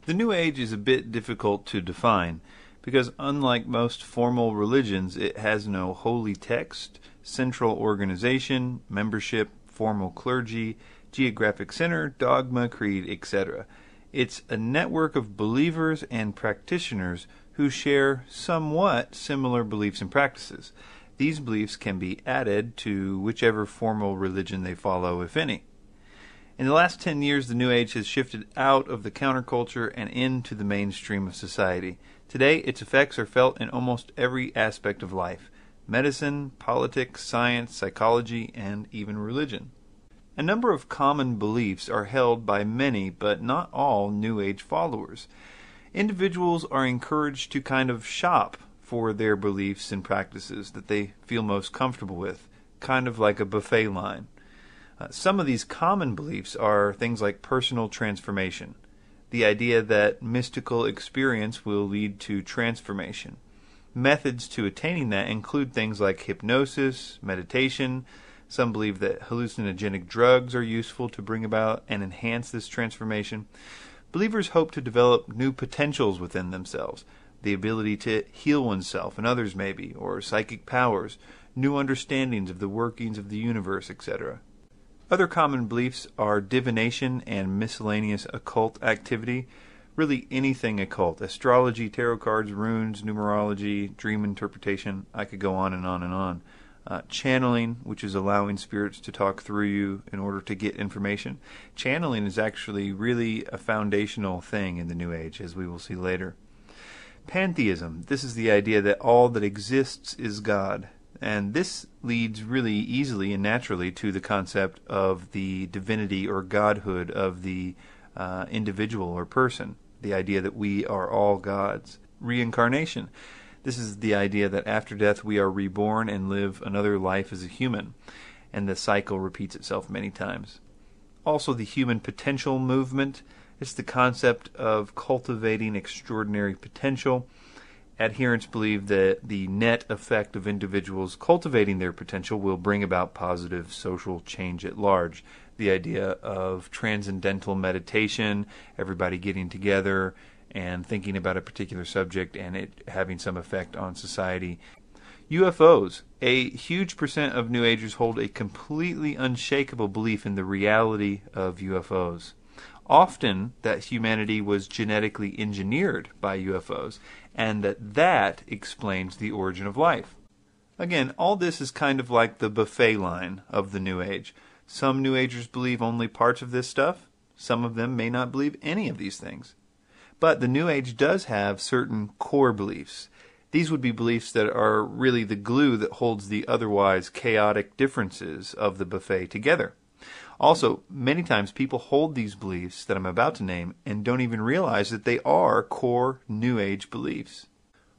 The New Age is a bit difficult to define because unlike most formal religions, it has no holy text, central organization, membership, formal clergy, geographic center, dogma, creed, etc. It's a network of believers and practitioners who share somewhat similar beliefs and practices. These beliefs can be added to whichever formal religion they follow, if any. In the last 10 years, the New Age has shifted out of the counterculture and into the mainstream of society. Today, its effects are felt in almost every aspect of life: medicine, politics, science, psychology, and even religion. A number of common beliefs are held by many, but not all, New Age followers. Individuals are encouraged to kind of shop for their beliefs and practices that they feel most comfortable with, kind of like a buffet line. Some of these common beliefs are things like personal transformation, the idea that mystical experience will lead to transformation. Methods to attaining that include things like hypnosis, meditation. Some believe that hallucinogenic drugs are useful to bring about and enhance this transformation. Believers hope to develop new potentials within themselves, the ability to heal oneself and others maybe, or psychic powers, new understandings of the workings of the universe, etc. Other common beliefs are divination and miscellaneous occult activity. Really anything occult. Astrology, tarot cards, runes, numerology, dream interpretation. I could go on and on and on. Channeling, which is allowing spirits to talk through you in order to get information. Channeling is actually really a foundational thing in the New Age, as we will see later. Pantheism. This is the idea that all that exists is God. And this leads really easily and naturally to the concept of the divinity or godhood of the individual or person, the idea that we are all gods. Reincarnation. This is the idea that after death we are reborn and live another life as a human, and the cycle repeats itself many times. Also, the human potential movement. It's the concept of cultivating extraordinary potential. Adherents believe that the net effect of individuals cultivating their potential will bring about positive social change at large. The idea of transcendental meditation, everybody getting together and thinking about a particular subject and it having some effect on society. UFOs. A huge percent of New Agers hold a completely unshakable belief in the reality of UFOs. Often that humanity was genetically engineered by UFOs, and that explains the origin of life. Again, all this is kind of like the buffet line of the New Age. Some New Agers believe only parts of this stuff. Some of them may not believe any of these things. But the New Age does have certain core beliefs. These would be beliefs that are really the glue that holds the otherwise chaotic differences of the buffet together. Also, many times people hold these beliefs that I'm about to name and don't even realize that they are core New Age beliefs.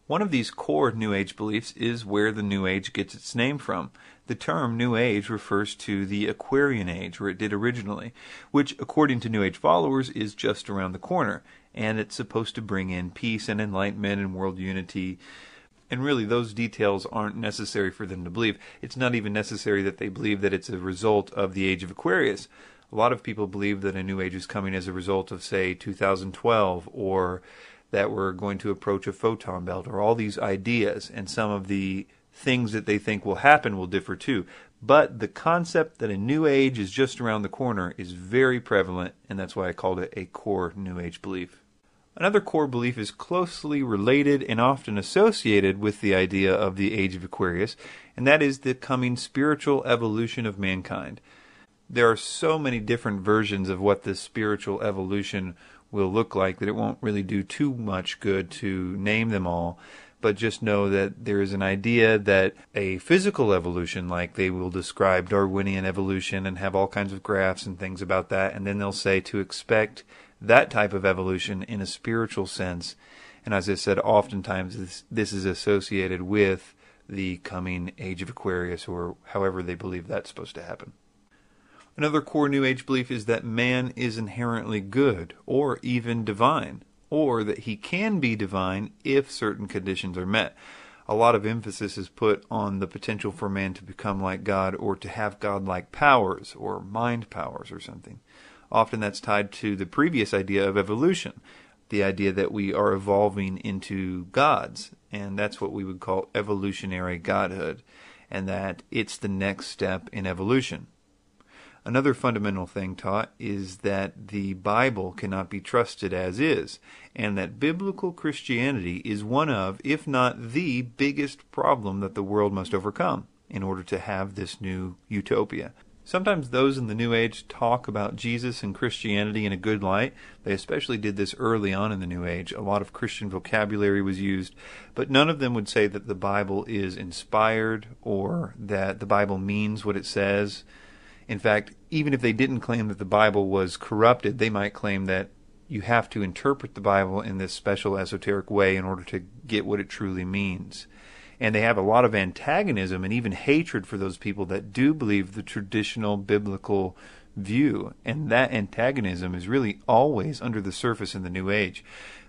One of these core New Age beliefs is where the New Age gets its name from. The term New Age refers to the Aquarian Age, where it did originally, which, according to New Age followers, is just around the corner, and it's supposed to bring in peace and enlightenment and world unity. And really, those details aren't necessary for them to believe. It's not even necessary that they believe that it's a result of the Age of Aquarius. A lot of people believe that a New Age is coming as a result of, say, 2012, or that we're going to approach a photon belt, or all these ideas, and some of the things that they think will happen will differ too. But the concept that a New Age is just around the corner is very prevalent, and that's why I called it a core New Age belief. Another core belief is closely related and often associated with the idea of the Age of Aquarius, and that is the coming spiritual evolution of mankind. There are so many different versions of what this spiritual evolution will look like that it won't really do too much good to name them all, but just know that there is an idea that a physical evolution, like they will describe Darwinian evolution and have all kinds of graphs and things about that, and then they'll say to expect that type of evolution in a spiritual sense. And as I said, oftentimes this is associated with the coming Age of Aquarius, or however they believe that's supposed to happen. Another core New Age belief is that man is inherently good, or even divine, or that he can be divine if certain conditions are met. A lot of emphasis is put on the potential for man to become like God, or to have God-like powers, or mind powers or something. Often that's tied to the previous idea of evolution, the idea that we are evolving into gods, and that's what we would call evolutionary godhood, and that it's the next step in evolution. Another fundamental thing taught is that the Bible cannot be trusted as is, and that biblical Christianity is one of, if not the biggest problem that the world must overcome in order to have this new utopia. Sometimes those in the New Age talk about Jesus and Christianity in a good light. They especially did this early on in the New Age. A lot of Christian vocabulary was used, but none of them would say that the Bible is inspired or that the Bible means what it says. In fact, even if they didn't claim that the Bible was corrupted, they might claim that you have to interpret the Bible in this special esoteric way in order to get what it truly means. And they have a lot of antagonism and even hatred for those people that do believe the traditional biblical view. And that antagonism is really always under the surface in the New Age.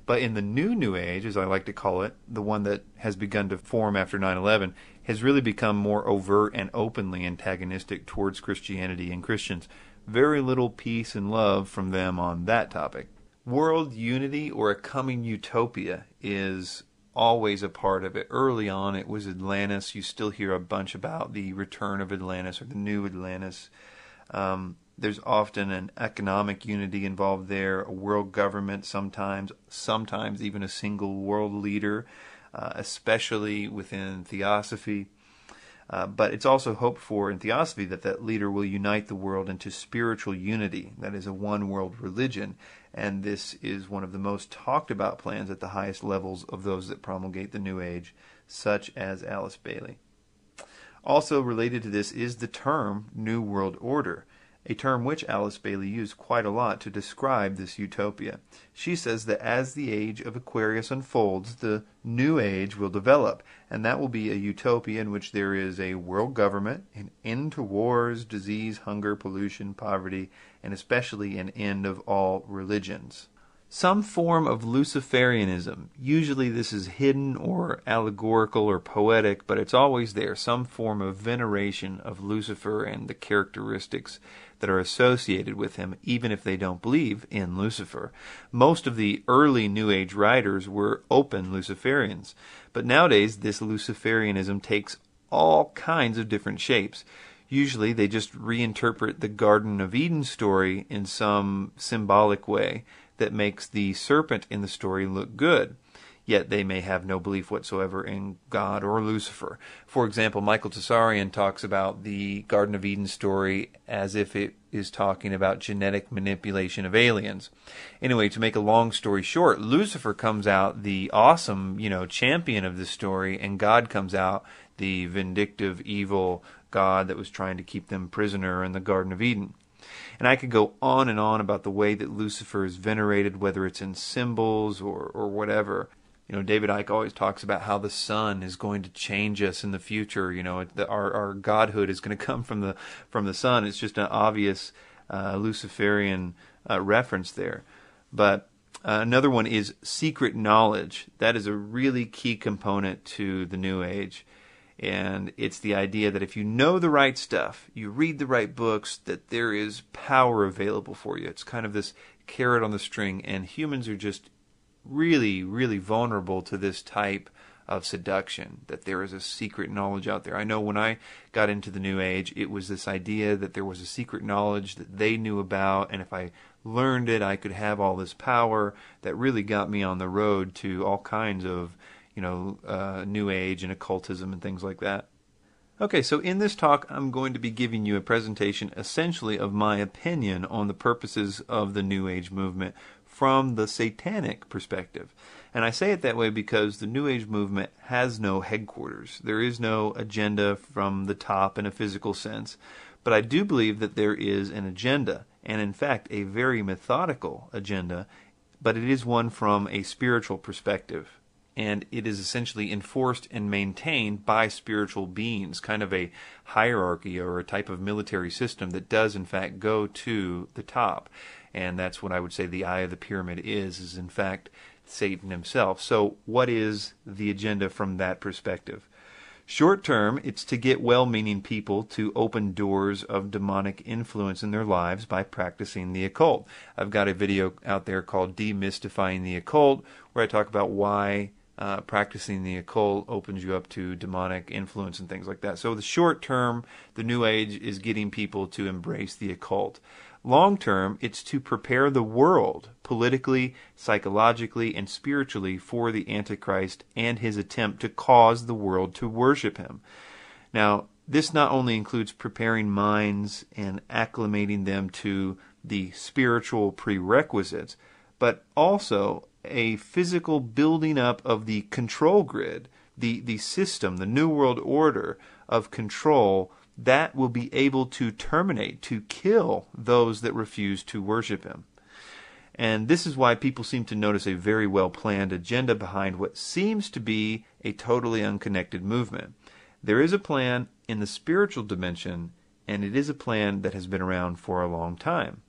But in the New Age, as I like to call it, the one that has begun to form after 9/11, has really become more overt and openly antagonistic towards Christianity and Christians. Very little peace and love from them on that topic. World unity or a coming utopia is always a part of it. Early on, it was Atlantis. You still hear a bunch about the return of Atlantis or the new Atlantis. There's often an economic unity involved there, a world government sometimes even a single world leader, especially within theosophy. But it's also hoped for in theosophy that that leader will unite the world into spiritual unity, that is a one-world religion. And this is one of the most talked about plans at the highest levels of those that promulgate the New Age, such as Alice Bailey. Also related to this is the term New World Order, a term which Alice Bailey used quite a lot to describe this utopia. She says that as the age of Aquarius unfolds, the New Age will develop, and that will be a utopia in which there is a world government, an end to wars, disease, hunger, pollution, poverty, and especially an end of all religions. Some form of Luciferianism. Usually this is hidden or allegorical or poetic, but it's always there. Some form of veneration of Lucifer and the characteristics that are associated with him, even if they don't believe in Lucifer. Most of the early New Age writers were open Luciferians, but nowadays this Luciferianism takes all kinds of different shapes. Usually they just reinterpret the Garden of Eden story in some symbolic way that makes the serpent in the story look good, yet they may have no belief whatsoever in God or Lucifer. For example, Michael Tsarian talks about the Garden of Eden story as if it is talking about genetic manipulation of aliens. Anyway, to make a long story short, Lucifer comes out the awesome, champion of the story, and God comes out the vindictive, evil God that was trying to keep them prisoner in the Garden of Eden. And I could go on and on about the way that Lucifer is venerated, whether it's in symbols or whatever. David Icke always talks about how the sun is going to change us in the future. Our godhood is going to come from the sun. It's just an obvious Luciferian reference there. But another one is secret knowledge. That is a really key component to the New Age. And it's the idea that if you know the right stuff, you read the right books, that there is power available for you. It's kind of this carrot on the string, and humans are just really, really vulnerable to this type of seduction, that there is a secret knowledge out there. I know when I got into the New Age, it was this idea that there was a secret knowledge that they knew about, and if I learned it, I could have all this power. That really got me on the road to all kinds of New Age and occultism and things like that. Okay, so in this talk, I'm going to be giving you a presentation essentially of my opinion on the purposes of the New Age movement from the satanic perspective. And I say it that way because the New Age movement has no headquarters. There is no agenda from the top in a physical sense. But I do believe that there is an agenda, and in fact a very methodical agenda, but it is one from a spiritual perspective. And it is essentially enforced and maintained by spiritual beings, kind of a hierarchy or a type of military system that does in fact go to the top. And that's what I would say the eye of the pyramid is in fact Satan himself. So what is the agenda from that perspective? Short term, it's to get well-meaning people to open doors of demonic influence in their lives by practicing the occult. I've got a video out there called Demystifying the Occult, where I talk about why practicing the occult opens you up to demonic influence and things like that. So the short term, the New Age is getting people to embrace the occult. Long term, it's to prepare the world politically, psychologically, and spiritually for the Antichrist and his attempt to cause the world to worship him. Now, this not only includes preparing minds and acclimating them to the spiritual prerequisites, but also a physical building up of the control grid, the system, the New World Order of control that will be able to terminate, to kill those that refuse to worship him. And this is why people seem to notice a very well-planned agenda behind what seems to be a totally unconnected movement. There is a plan in the spiritual dimension, and it is a plan that has been around for a long time.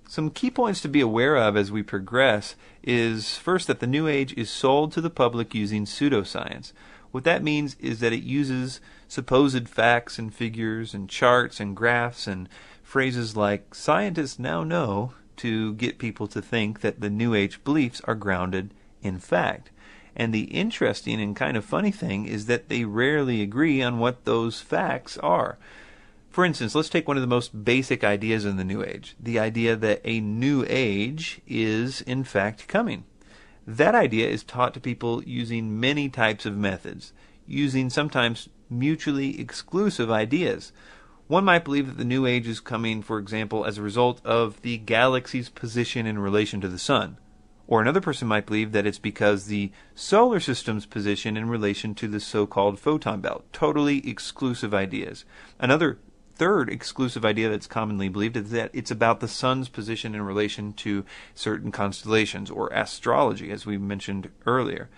Some key points to be aware of as we progress is, first, that the New Age is sold to the public using pseudoscience. What that means is that it uses supposed facts and figures and charts and graphs and phrases like "scientists now know" to get people to think that the New Age beliefs are grounded in fact. And the interesting and kind of funny thing is that they rarely agree on what those facts are. For instance, let's take one of the most basic ideas in the New Age, the idea that a New Age is in fact coming. That idea is taught to people using many types of methods, using sometimes mutually exclusive ideas. One might believe that the New Age is coming, for example, as a result of the galaxy's position in relation to the sun. Or another person might believe that it's because the solar system's position in relation to the so-called photon belt. Totally exclusive ideas. Another third exclusive idea that's commonly believed is that it's about the sun's position in relation to certain constellations, or astrology, as we mentioned earlier.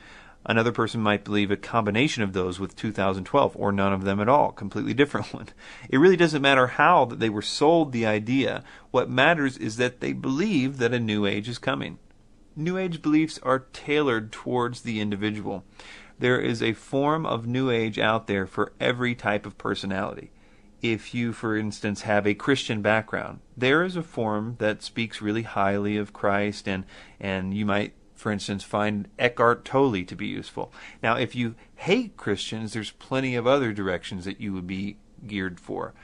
Another person might believe a combination of those with 2012, or none of them at all, completely different one. It really doesn't matter how that they were sold the idea. What matters is that they believe that a New Age is coming. New Age beliefs are tailored towards the individual. There is a form of New Age out there for every type of personality. If you, for instance, have a Christian background, there is a form that speaks really highly of Christ, and you might, for instance, find Eckhart Tolle to be useful. Now, if you hate Christians, there's plenty of other directions that you would be geared for.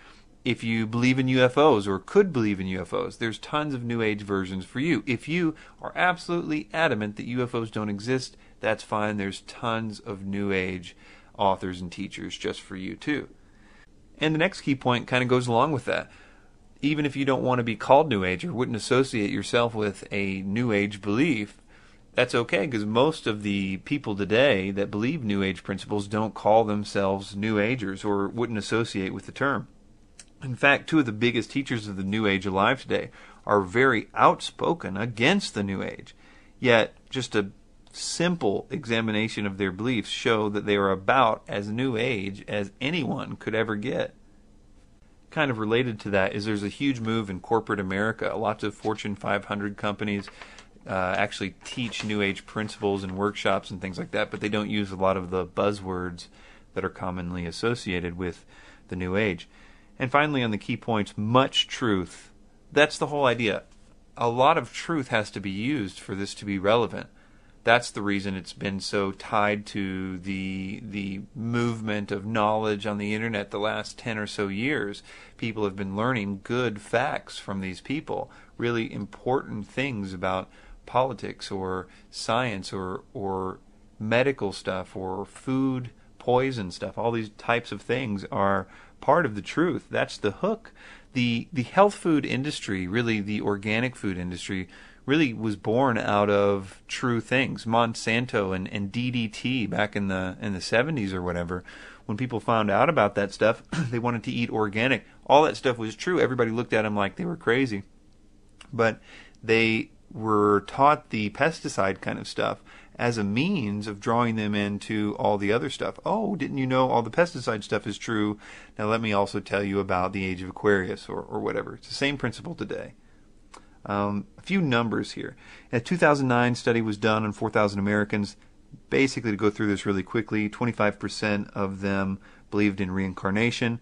If you believe in UFOs, or could believe in UFOs, there's tons of New Age versions for you. If you are absolutely adamant that UFOs don't exist, that's fine. There's tons of New Age authors and teachers just for you, too. And the next key point kind of goes along with that. Even if you don't want to be called New Age or wouldn't associate yourself with a New Age belief, that's okay, because most of the people today that believe New Age principles don't call themselves New Agers or wouldn't associate with the term. In fact, two of the biggest teachers of the New Age alive today are very outspoken against the New Age. Yet, just a simple examination of their beliefs show that they are about as New Age as anyone could ever get. Kind of related to that is there's a huge move in corporate America. Lots of Fortune 500 companies actually teach New Age principles and workshops and things like that, but they don't use a lot of the buzzwords that are commonly associated with the New Age. And finally, on the key points, much truth. That's the whole idea. A lot of truth has to be used for this to be relevant. That's the reason it's been so tied to the movement of knowledge on the internet the last 10 or so years. People have been learning good facts from these people, really important things about politics or science or medical stuff or food, poison stuff. All these types of things are part of the truth. That's the hook. The health food industry, really the organic food industry, really was born out of true things. Monsanto and DDT back in the 70s or whatever, when people found out about that stuff, they wanted to eat organic. All that stuff was true. Everybody looked at them like they were crazy. But they were taught the pesticide kind of stuff as a means of drawing them into all the other stuff. Oh, didn't you know all the pesticide stuff is true? Now let me also tell you about the age of Aquarius or whatever. It's the same principle today. A few numbers here. A 2009 study was done on 4,000 Americans. Basically, to go through this really quickly, 25% of them believed in reincarnation.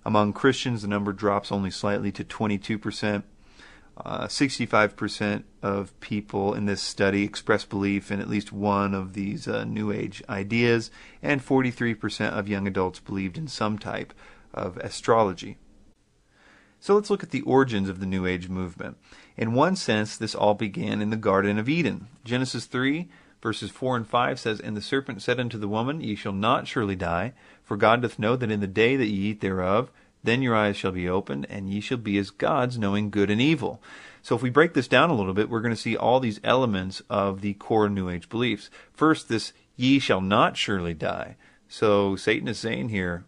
Among Christians, the number drops only slightly to 22%. 65% of people in this study express belief in at least one of these New Age ideas, and 43% of young adults believed in some type of astrology. So let's look at the origins of the New Age movement. In one sense, this all began in the Garden of Eden. Genesis 3, verses 4 and 5 says, "And the serpent said unto the woman, Ye shall not surely die, for God doth know that in the day that ye eat thereof, then your eyes shall be opened, and ye shall be as gods, knowing good and evil." So if we break this down a little bit, we're going to see all these elements of the core New Age beliefs. First, this "ye shall not surely die." So Satan is saying here,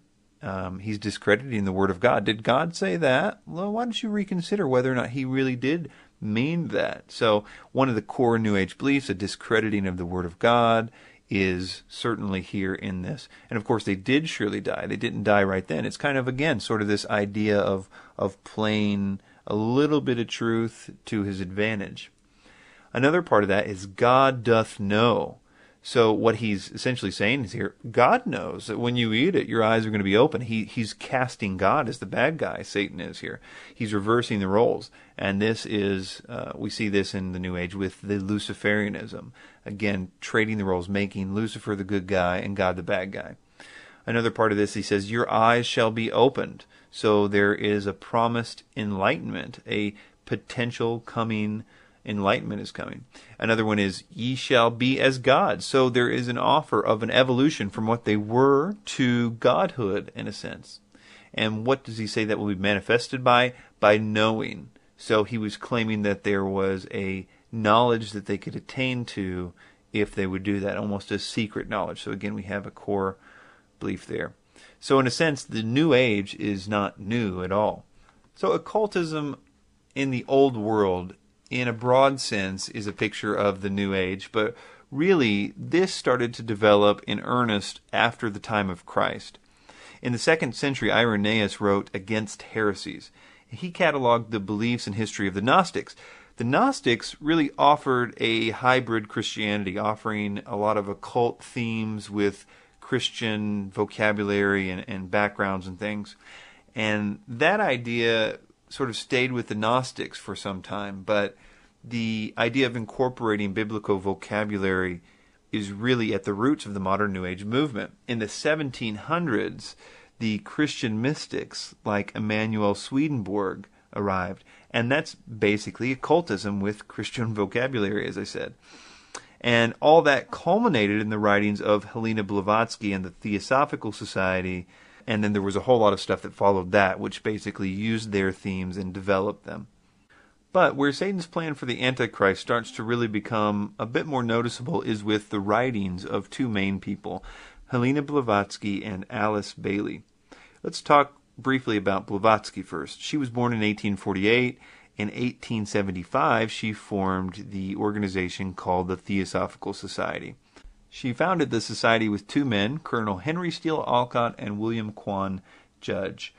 he's discrediting the Word of God. Did God say that? Well, why don't you reconsider whether or not he really did mean that? So one of the core New Age beliefs, a discrediting of the Word of God, is certainly here in this. And of course, they did surely die. They didn't die right then. It's kind of, again, sort of this idea of playing a little bit of truth to his advantage. Another part of that is God doth know. So what he's essentially saying is here, God knows that when you eat it, your eyes are going to be open. He's casting God as the bad guy, Satan is here. He's reversing the roles. And this is, we see this in the New Age with the Luciferianism. Again, trading the roles, making Lucifer the good guy and God the bad guy. Another part of this, he says, your eyes shall be opened. So there is a promised enlightenment, a potential coming enlightenment is coming. Another one is, ye shall be as gods. So there is an offer of an evolution from what they were to godhood, in a sense. And what does he say that will be manifested by? By knowing. So he was claiming that there was a knowledge that they could attain to if they would do that, almost a secret knowledge. So again, we have a core belief there. So in a sense, the New Age is not new at all. So occultism in the old world, in a broad sense, is a picture of the New Age, but really this started to develop in earnest after the time of Christ. In the 2nd century, Irenaeus wrote Against Heresies. He cataloged the beliefs and history of the Gnostics. The Gnostics really offered a hybrid Christianity, offering a lot of occult themes with Christian vocabulary and backgrounds and things. And that idea sort of stayed with the Gnostics for some time, but the idea of incorporating biblical vocabulary is really at the roots of the modern New Age movement. In the 1700s, the Christian mystics like Emanuel Swedenborg arrived, and that's basically occultism with Christian vocabulary, as I said. And all that culminated in the writings of Helena Blavatsky and the Theosophical Society. And then there was a whole lot of stuff that followed that, which basically used their themes and developed them. But where Satan's plan for the Antichrist starts to really become a bit more noticeable is with the writings of two main people, Helena Blavatsky and Alice Bailey. Let's talk briefly about Blavatsky first. She was born in 1848. In 1875, she formed the organization called the Theosophical Society. She founded the society with two men, Colonel Henry Steele Olcott and William Quan Judge.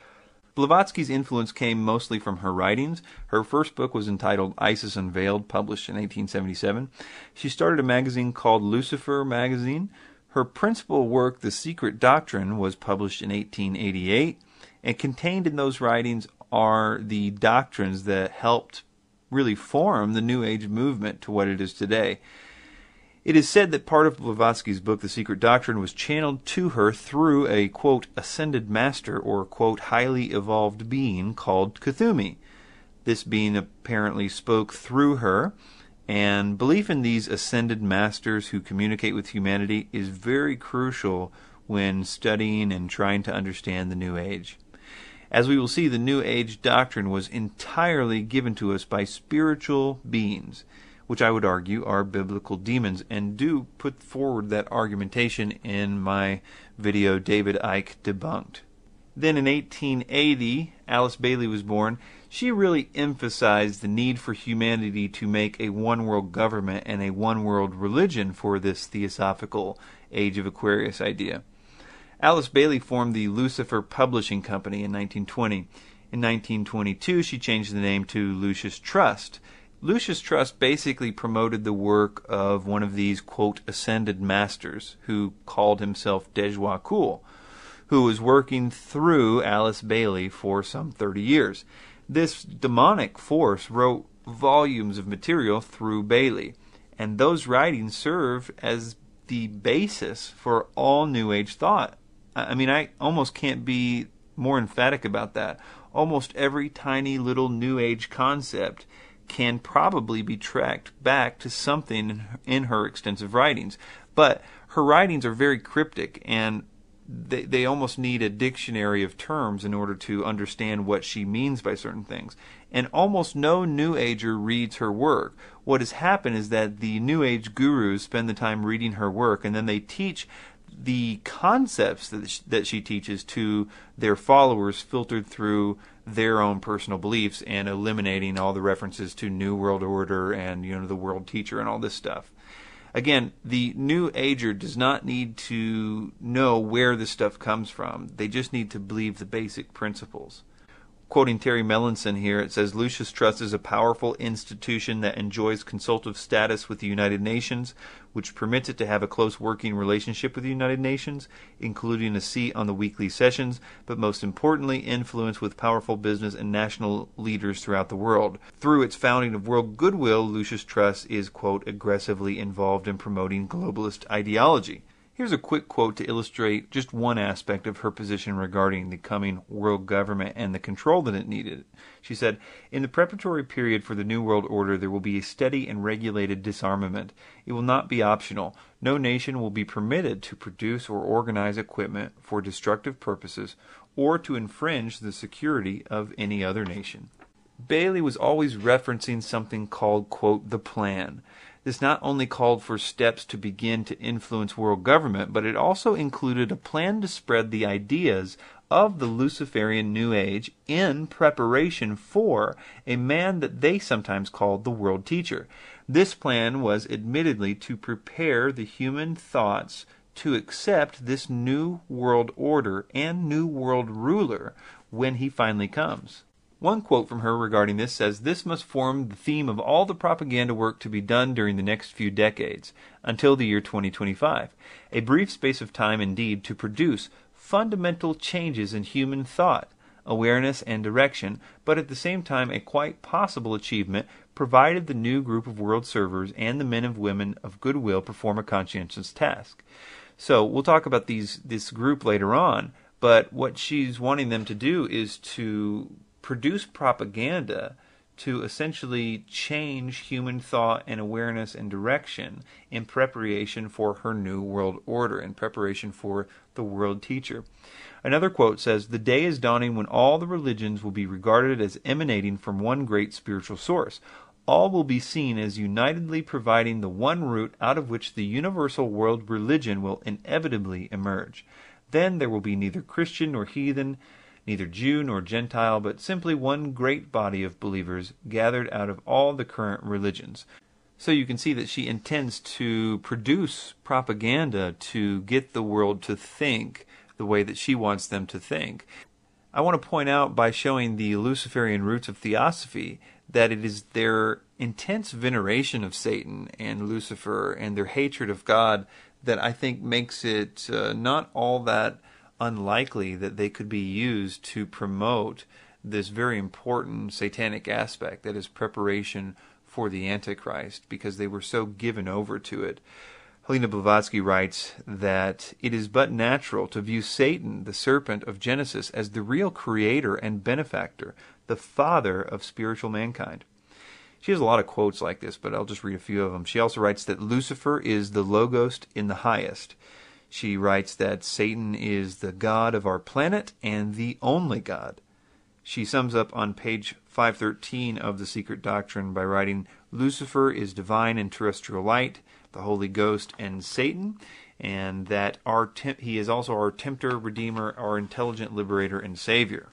Blavatsky's influence came mostly from her writings. Her first book was entitled Isis Unveiled, published in 1877. She started a magazine called Lucifer Magazine. Her principal work, The Secret Doctrine, was published in 1888, and contained in those writings are the doctrines that helped really form the New Age movement to what it is today. It is said that part of Blavatsky's book, The Secret Doctrine, was channeled to her through a, quote, ascended master or, quote, highly evolved being called Kuthumi. This being apparently spoke through her, and belief in these ascended masters who communicate with humanity is very crucial when studying and trying to understand the New Age. As we will see, the New Age doctrine was entirely given to us by spiritual beings, which I would argue are biblical demons, and do put forward that argumentation in my video, David Icke Debunked. Then in 1880, Alice Bailey was born. She really emphasized the need for humanity to make a one-world government and a one-world religion for this theosophical Age of Aquarius idea. Alice Bailey formed the Lucifer Publishing Company in 1920. In 1922, she changed the name to Lucius Trust. Lucius Trust basically promoted the work of one of these, quote, ascended masters who called himself Dejwa Kul, who was working through Alice Bailey for some 30 years. This demonic force wrote volumes of material through Bailey, and those writings serve as the basis for all New Age thought. I mean, I almost can't be more emphatic about that. Almost every tiny little New Age concept can probably be tracked back to something in her extensive writings. But her writings are very cryptic, and they almost need a dictionary of terms in order to understand what she means by certain things. And almost no New Ager reads her work. What has happened is that the New Age gurus spend the time reading her work, and then they teach the concepts that she teaches to their followers, filtered through their own personal beliefs and eliminating all the references to New World Order and the World Teacher and all this stuff. Again, the New Ager does not need to know where this stuff comes from. They just need to believe the basic principles. Quoting Terry Melanson here, it says, Lucis Trust is a powerful institution that enjoys consultative status with the United Nations, which permits it to have a close working relationship with the United Nations, including a seat on the weekly sessions, but most importantly, influence with powerful business and national leaders throughout the world. Through its founding of World Goodwill, Lucis Trust is, quote, aggressively involved in promoting globalist ideology. Here's a quick quote to illustrate just one aspect of her position regarding the coming world government and the control that it needed. She said, in the preparatory period for the New World Order, there will be a steady and regulated disarmament. It will not be optional. No nation will be permitted to produce or organize equipment for destructive purposes or to infringe the security of any other nation. Bailey was always referencing something called, quote, the plan. This not only called for steps to begin to influence world government, but it also included a plan to spread the ideas of the Luciferian New Age in preparation for a man that they sometimes called the World Teacher. This plan was admittedly to prepare the human thoughts to accept this new world order and new world ruler when he finally comes. One quote from her regarding this says, this must form the theme of all the propaganda work to be done during the next few decades, until the year 2025. A brief space of time indeed to produce fundamental changes in human thought, awareness, and direction, but at the same time a quite possible achievement, provided the new group of world servers and the men and women of goodwill perform a conscientious task. So we'll talk about this group later on, but what she's wanting them to do is to produce propaganda to essentially change human thought and awareness and direction in preparation for her new world order, in preparation for the world teacher. Another quote says, the day is dawning when all the religions will be regarded as emanating from one great spiritual source. All will be seen as unitedly providing the one root out of which the universal world religion will inevitably emerge. Then there will be neither Christian nor heathen, neither Jew nor Gentile, but simply one great body of believers gathered out of all the current religions. So you can see that she intends to produce propaganda to get the world to think the way that she wants them to think. I want to point out, by showing the Luciferian roots of theosophy, that it is their intense veneration of Satan and Lucifer and their hatred of God that I think makes it not all that unlikely that they could be used to promote this very important satanic aspect, that is preparation for the Antichrist, because they were so given over to it. Helena Blavatsky writes that it is but natural to view Satan, the serpent of Genesis, as the real creator and benefactor, the father of spiritual mankind. She has a lot of quotes like this, but I'll just read a few of them. She also writes that Lucifer is the Logos in the highest. She writes that Satan is the God of our planet and the only God. She sums up on page 513 of The Secret Doctrine by writing, Lucifer is divine and terrestrial light, the Holy Ghost, and Satan, and that he is also our tempter, redeemer, our intelligent liberator, and savior.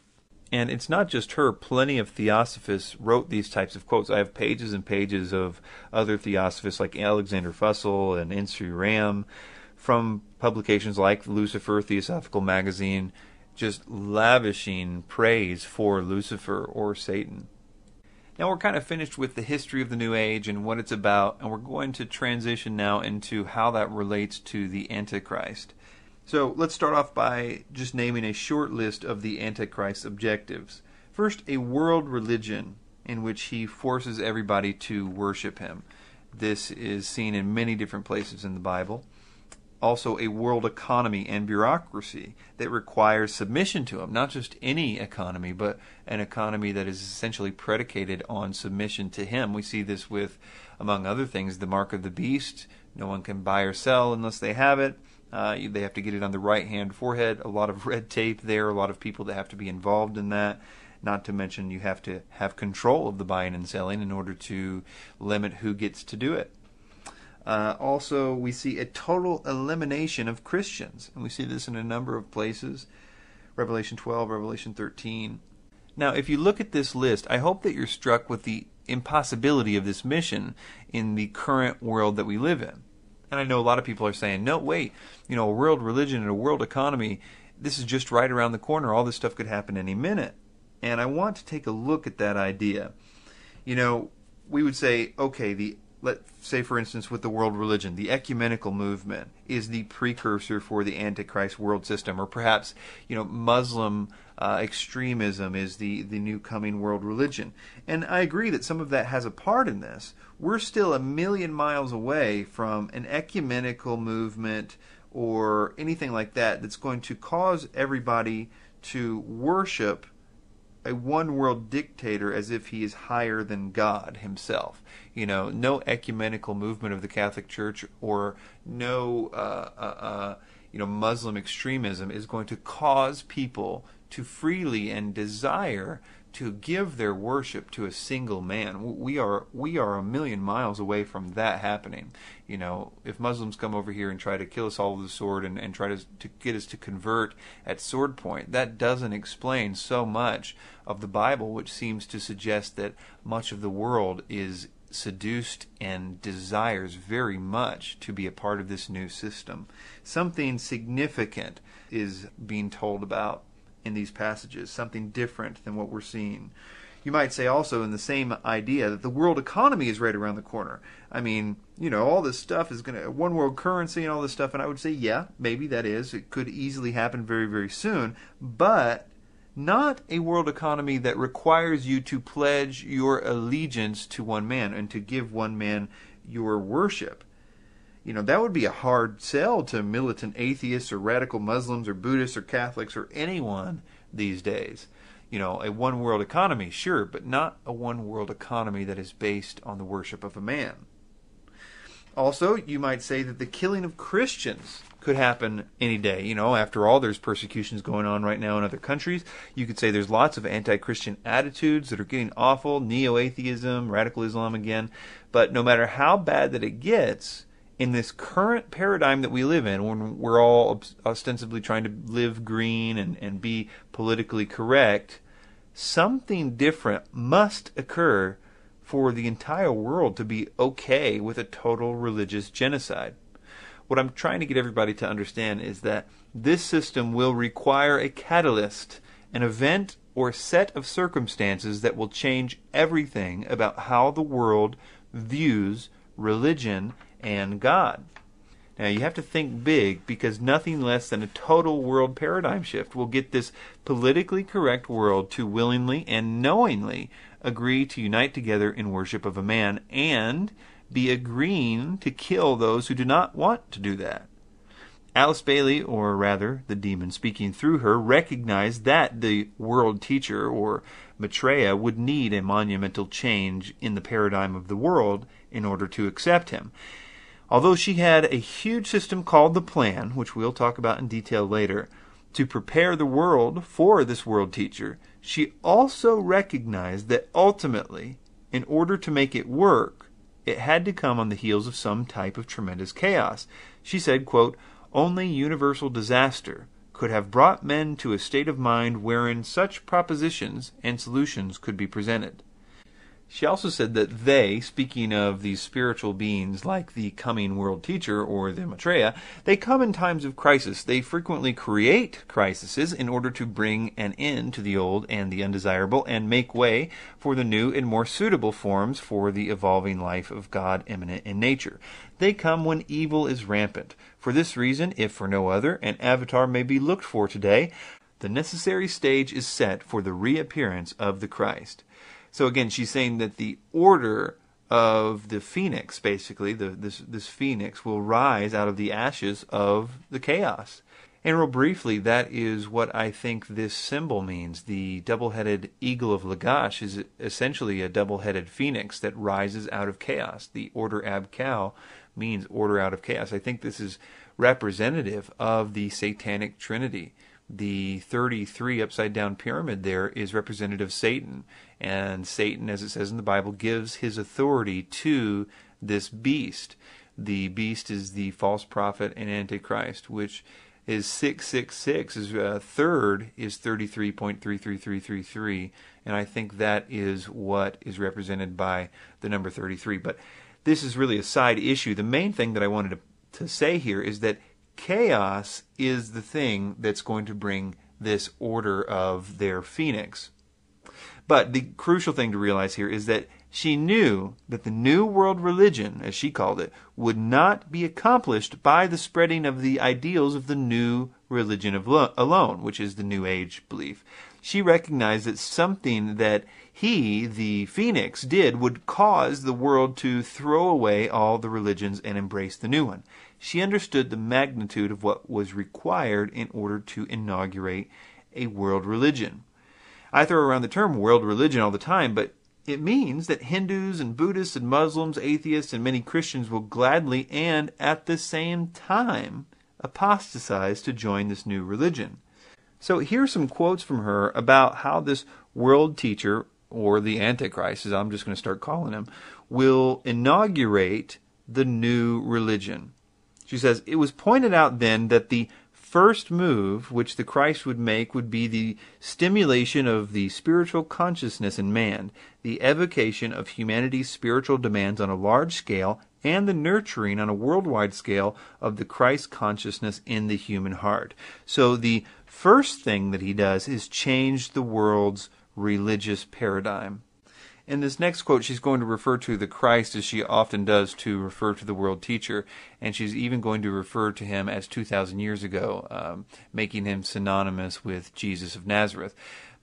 And it's not just her. Plenty of theosophists wrote these types of quotes. I have pages and pages of other theosophists like Alexander Fussell and N.C. Ram, from publications like Lucifer Theosophical Magazine, just lavishing praise for Lucifer or Satan. Now we're kind of finished with the history of the New Age and what it's about, and we're going to transition now into how that relates to the Antichrist. So let's start off by just naming a short list of the Antichrist's objectives. First, a world religion in which he forces everybody to worship him. This is seen in many different places in the Bible. Also, a world economy and bureaucracy that requires submission to him. Not just any economy, but an economy that is essentially predicated on submission to him. We see this with, among other things, the mark of the beast. No one can buy or sell unless they have it. They have to get it on the right-hand forehead. A lot of red tape there, a lot of people that have to be involved in that. Not to mention you have to have control of the buying and selling in order to limit who gets to do it. Also, we see a total elimination of Christians. And we see this in a number of places. Revelation 12, Revelation 13. Now, if you look at this list, I hope that you're struck with the impossibility of this mission in the current world that we live in. And I know a lot of people are saying, no, wait, a world religion and a world economy, this is just right around the corner. All this stuff could happen any minute. And I want to take a look at that idea. We would say, okay, let's say, for instance, with the world religion, the ecumenical movement is the precursor for the Antichrist world system, or perhaps, Muslim extremism is the new coming world religion. And I agree that some of that has a part in this. We're still a million miles away from an ecumenical movement or anything like that that's going to cause everybody to worship a one-world dictator as if he is higher than God himself. No ecumenical movement of the Catholic Church or no Muslim extremism is going to cause people to freely and desire to give their worship to a single man. We are a million miles away from that happening. If Muslims come over here and try to kill us all with the sword and try to get us to convert at sword point, that doesn't explain so much of the Bible, which seems to suggest that much of the world is seduced and desires very much to be a part of this new system. Something significant is being told about in these passages, something different than what we're seeing. You might say also in the same idea that the world economy is right around the corner. All this stuff is going to, one world currency and all this stuff, and I would say, yeah, maybe that is. It could easily happen very, very soon, but not a world economy that requires you to pledge your allegiance to one man and to give one man your worship. That would be a hard sell to militant atheists or radical Muslims or Buddhists or Catholics or anyone these days. A one world economy, sure, but not a one world economy that is based on the worship of a man. Also, you might say that the killing of Christians could happen any day. After all, there's persecutions going on right now in other countries. You could say there's lots of anti-Christian attitudes that are getting awful, neo-atheism, radical Islam again. But no matter how bad that it gets, in this current paradigm that we live in, when we're all ostensibly trying to live green and be politically correct, something different must occur for the entire world to be okay with a total religious genocide. What I'm trying to get everybody to understand is that this system will require a catalyst, an event or set of circumstances that will change everything about how the world views religion and God. Now, you have to think big, because nothing less than a total world paradigm shift will get this politically correct world to willingly and knowingly agree to unite together in worship of a man and be agreeing to kill those who do not want to do that. Alice Bailey, or rather the demon speaking through her, recognized that the world teacher, or Maitreya, would need a monumental change in the paradigm of the world in order to accept him. Although she had a huge system called the Plan, which we'll talk about in detail later, to prepare the world for this world teacher, she also recognized that ultimately, in order to make it work, it had to come on the heels of some type of tremendous chaos. She said, quote, "Only universal disaster could have brought men to a state of mind wherein such propositions and solutions could be presented." She also said that they, speaking of these spiritual beings like the coming world teacher or the Maitreya, they come in times of crisis. They frequently create crises in order to bring an end to the old and the undesirable and make way for the new and more suitable forms for the evolving life of God immanent in nature. They come when evil is rampant. For this reason, if for no other, an avatar may be looked for today. The necessary stage is set for the reappearance of the Christ. So again, she's saying that the order of the phoenix, basically, this phoenix will rise out of the ashes of the chaos. And real briefly, that is what I think this symbol means. The double-headed eagle of Lagash is essentially a double-headed phoenix that rises out of chaos. The order ab chao means order out of chaos. I think this is representative of the satanic trinity. The 33 upside-down pyramid there is representative of Satan. And Satan, as it says in the Bible, gives his authority to this beast. The beast is the false prophet and Antichrist, which is 666. His third is 33.33333. And I think that is what is represented by the number 33. But this is really a side issue. The main thing that I wanted to say here is that chaos is the thing that's going to bring this order of their phoenix. But the crucial thing to realize here is that she knew that the New World Religion, as she called it, would not be accomplished by the spreading of the ideals of the New Religion alone, which is the New Age belief. She recognized that something that he, the Phoenix, did would cause the world to throw away all the religions and embrace the new one. She understood the magnitude of what was required in order to inaugurate a world religion. I throw around the term world religion all the time, but it means that Hindus and Buddhists and Muslims, atheists, and many Christians will gladly and at the same time apostatize to join this new religion. So here's some quotes from her about how this world teacher, or the Antichrist, as I'm just going to start calling him, will inaugurate the new religion. She says, "It was pointed out then that the first move which the Christ would make would be the stimulation of the spiritual consciousness in man, the evocation of humanity's spiritual demands on a large scale, and the nurturing on a worldwide scale of the Christ consciousness in the human heart." So the first thing that he does is change the world's religious paradigm. In this next quote, she's going to refer to the Christ as she often does to refer to the world teacher, and she's even going to refer to him as 2,000 years ago, making him synonymous with Jesus of Nazareth.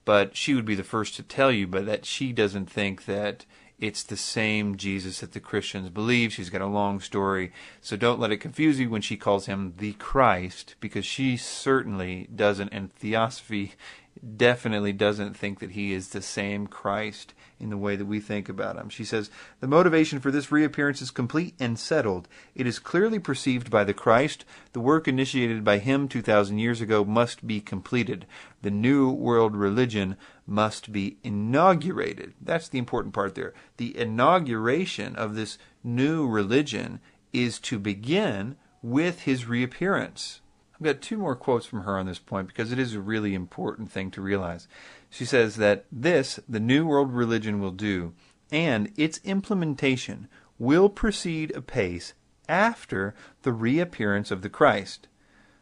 But she would be the first to tell you that she doesn't think that it's the same Jesus that the Christians believe. She's got a long story, so don't let it confuse you when she calls him the Christ, because she certainly doesn't, and Theosophy definitely doesn't think that he is the same Christ in the way that we think about him. She says, "The motivation for this reappearance is complete and settled. It is clearly perceived by the Christ. The work initiated by him 2,000 years ago must be completed. The new world religion must be inaugurated." That's the important part there. The inauguration of this new religion is to begin with his reappearance. I've got two more quotes from her on this point because it is a really important thing to realize. She says that this, the New World Religion will do, and its implementation will proceed apace after the reappearance of the Christ.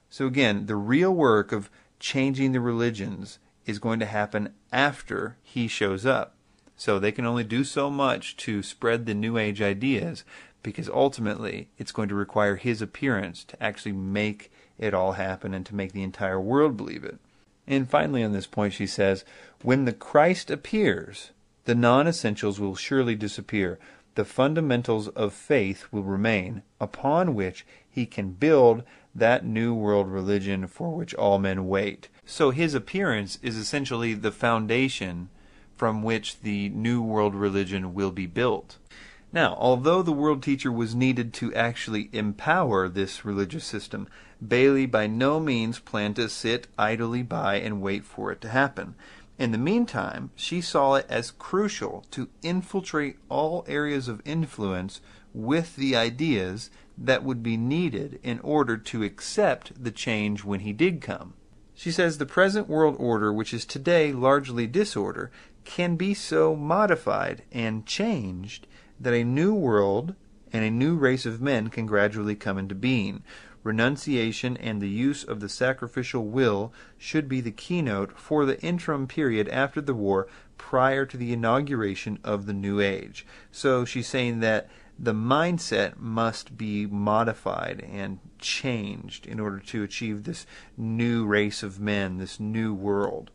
So again, the real work of changing the religions is going to happen after he shows up. So they can only do so much to spread the New Age ideas, because ultimately it's going to require his appearance to actually make it all happen and to make the entire world believe it. And finally on this point she says, "When the Christ appears, the non-essentials will surely disappear. The fundamentals of faith will remain, upon which he can build that new world religion for which all men wait." So his appearance is essentially the foundation from which the new world religion will be built. Now, although the world teacher was needed to actually empower this religious system, Bailey by no means planned to sit idly by and wait for it to happen. In the meantime, she saw it as crucial to infiltrate all areas of influence with the ideas that would be needed in order to accept the change when he did come. She says the present world order, which is today largely disorder, can be so modified and changed that a new world and a new race of men can gradually come into being. Renunciation and the use of the sacrificial will should be the keynote for the interim period after the war prior to the inauguration of the new age. So she's saying that the mindset must be modified and changed in order to achieve this new race of men, this new world.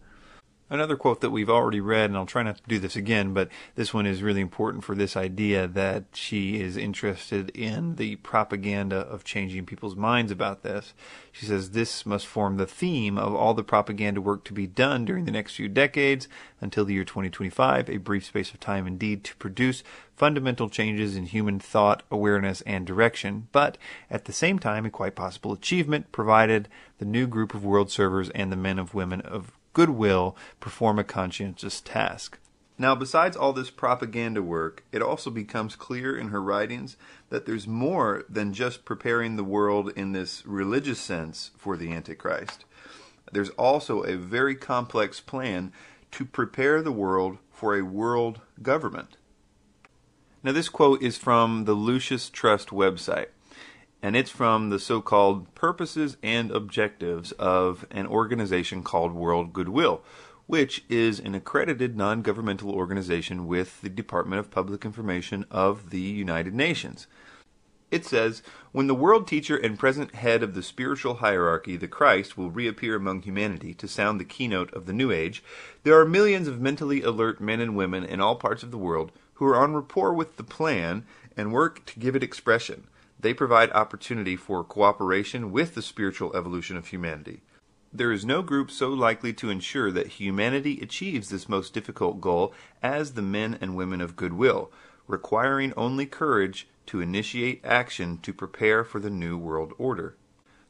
Another quote that we've already read, and I'll try not to do this again, but this one is really important for this idea that she is interested in the propaganda of changing people's minds about this. She says this must form the theme of all the propaganda work to be done during the next few decades until the year 2025, a brief space of time indeed to produce fundamental changes in human thought, awareness, and direction, but at the same time a quite possible achievement provided the new group of world servers and the men and women of goodwill perform a conscientious task. Now, besides all this propaganda work, it also becomes clear in her writings that there's more than just preparing the world in this religious sense for the Antichrist. There's also a very complex plan to prepare the world for a world government. Now, this quote is from the Lucis Trust website, and it's from the so-called purposes and objectives of an organization called World Goodwill, which is an accredited non-governmental organization with the Department of Public Information of the United Nations. It says, when the world teacher and present head of the spiritual hierarchy, the Christ, will reappear among humanity to sound the keynote of the New Age, there are millions of mentally alert men and women in all parts of the world who are on rapport with the plan and work to give it expression. They provide opportunity for cooperation with the spiritual evolution of humanity. There is no group so likely to ensure that humanity achieves this most difficult goal as the men and women of goodwill, requiring only courage to initiate action to prepare for the New World Order.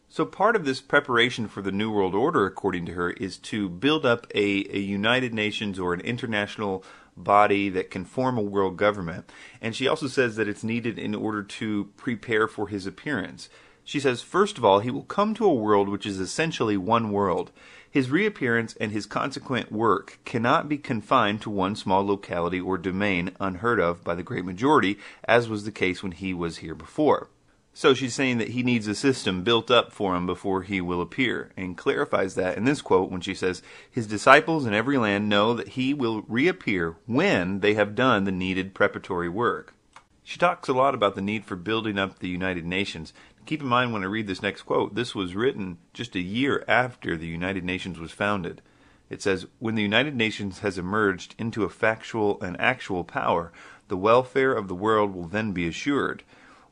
So part of this preparation for the New World Order, according to her, is to build up a United Nations or an international body that can form a world government. And she also says that it's needed in order to prepare for his appearance. She says, first of all, he will come to a world which is essentially one world. His reappearance and his consequent work cannot be confined to one small locality or domain unheard of by the great majority, as was the case when he was here before. So she's saying that he needs a system built up for him before he will appear, and clarifies that in this quote when she says, his disciples in every land know that he will reappear when they have done the needed preparatory work. She talks a lot about the need for building up the United Nations. Keep in mind when I read this next quote, this was written just a year after the United Nations was founded. It says, when the United Nations has emerged into a factual and actual power, the welfare of the world will then be assured.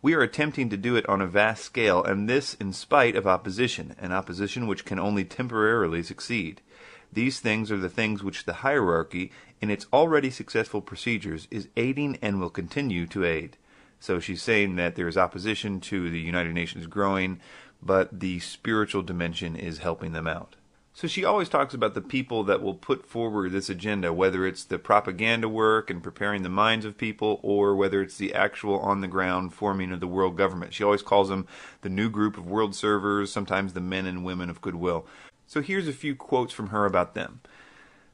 We are attempting to do it on a vast scale, and this in spite of opposition, an opposition which can only temporarily succeed. These things are the things which the hierarchy, in its already successful procedures, is aiding and will continue to aid. So she's saying that there is opposition to the United Nations growing, but the spiritual dimension is helping them out. So she always talks about the people that will put forward this agenda, whether it's the propaganda work and preparing the minds of people, or whether it's the actual on-the-ground forming of the world government. She always calls them the new group of world servers, sometimes the men and women of goodwill. So here's a few quotes from her about them.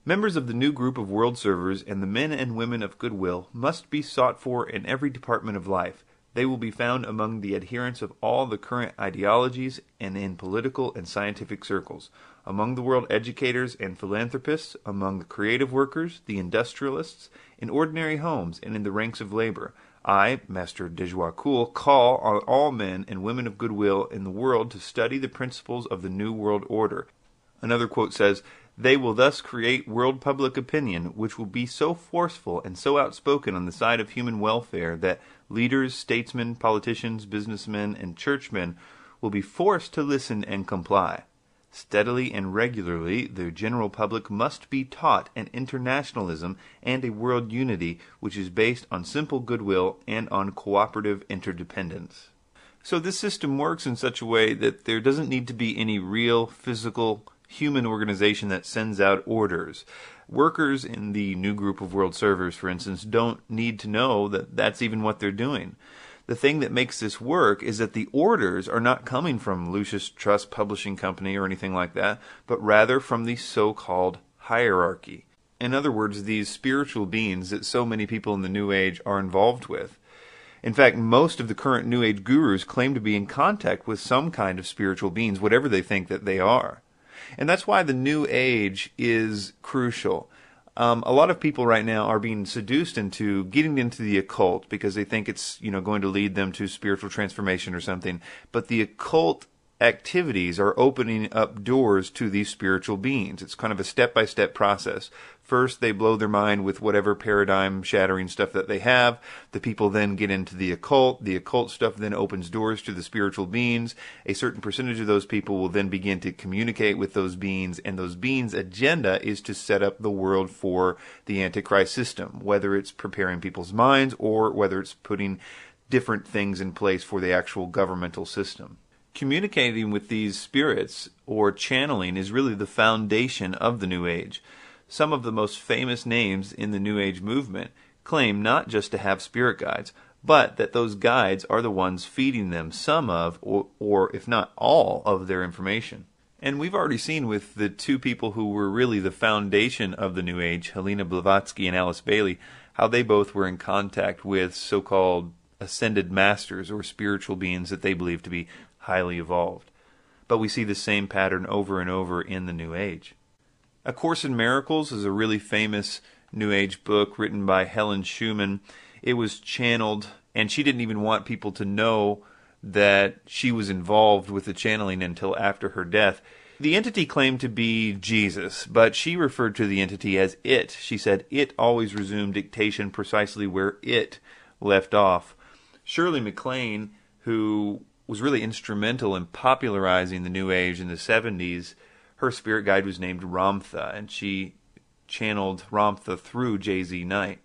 Members of the new group of world servers and the men and women of goodwill must be sought for in every department of life. They will be found among the adherents of all the current ideologies and in political and scientific circles, among the world educators and philanthropists, among the creative workers, the industrialists, in ordinary homes and in the ranks of labor. I, Master Dejoicoul, call on all men and women of goodwill in the world to study the principles of the New World Order. Another quote says, they will thus create world public opinion, which will be so forceful and so outspoken on the side of human welfare that leaders, statesmen, politicians, businessmen, and churchmen will be forced to listen and comply. Steadily and regularly, the general public must be taught an internationalism and a world unity which is based on simple goodwill and on cooperative interdependence. So this system works in such a way that there doesn't need to be any real physical human organization that sends out orders. Workers in the new group of world servers, for instance, don't need to know that that's even what they're doing. The thing that makes this work is that the orders are not coming from Lucis Trust Publishing Company or anything like that, but rather from the so-called hierarchy. In other words, these spiritual beings that so many people in the New Age are involved with. In fact, most of the current New Age gurus claim to be in contact with some kind of spiritual beings, whatever they think that they are. And that's why the New Age is crucial. A lot of people right now are being seduced into getting into the occult because they think it's, going to lead them to spiritual transformation or something. But the occult activities are opening up doors to these spiritual beings. It's kind of a step-by-step process. First, they blow their mind with whatever paradigm-shattering stuff that they have. The people then get into the occult. The occult stuff then opens doors to the spiritual beings. A certain percentage of those people will then begin to communicate with those beings, and those beings' agenda is to set up the world for the Antichrist system, whether it's preparing people's minds or whether it's putting different things in place for the actual governmental system. Communicating with these spirits, or channeling, is really the foundation of the New Age. Some of the most famous names in the New Age movement claim not just to have spirit guides, but that those guides are the ones feeding them some of, or if not all, of their information. And we've already seen with the two people who were really the foundation of the New Age, Helena Blavatsky and Alice Bailey, how they both were in contact with so-called ascended masters or spiritual beings that they believe to be highly evolved. But we see the same pattern over and over in the New Age. A Course in Miracles is a really famous New Age book written by Helen Schumann. It was channeled, and she didn't even want people to know that she was involved with the channeling until after her death. The entity claimed to be Jesus, but she referred to the entity as it. She said it always resumed dictation precisely where it left off. Shirley MacLaine, who was really instrumental in popularizing the New Age in the 70s, her spirit guide was named Ramtha, and she channeled Ramtha through J.Z. Knight.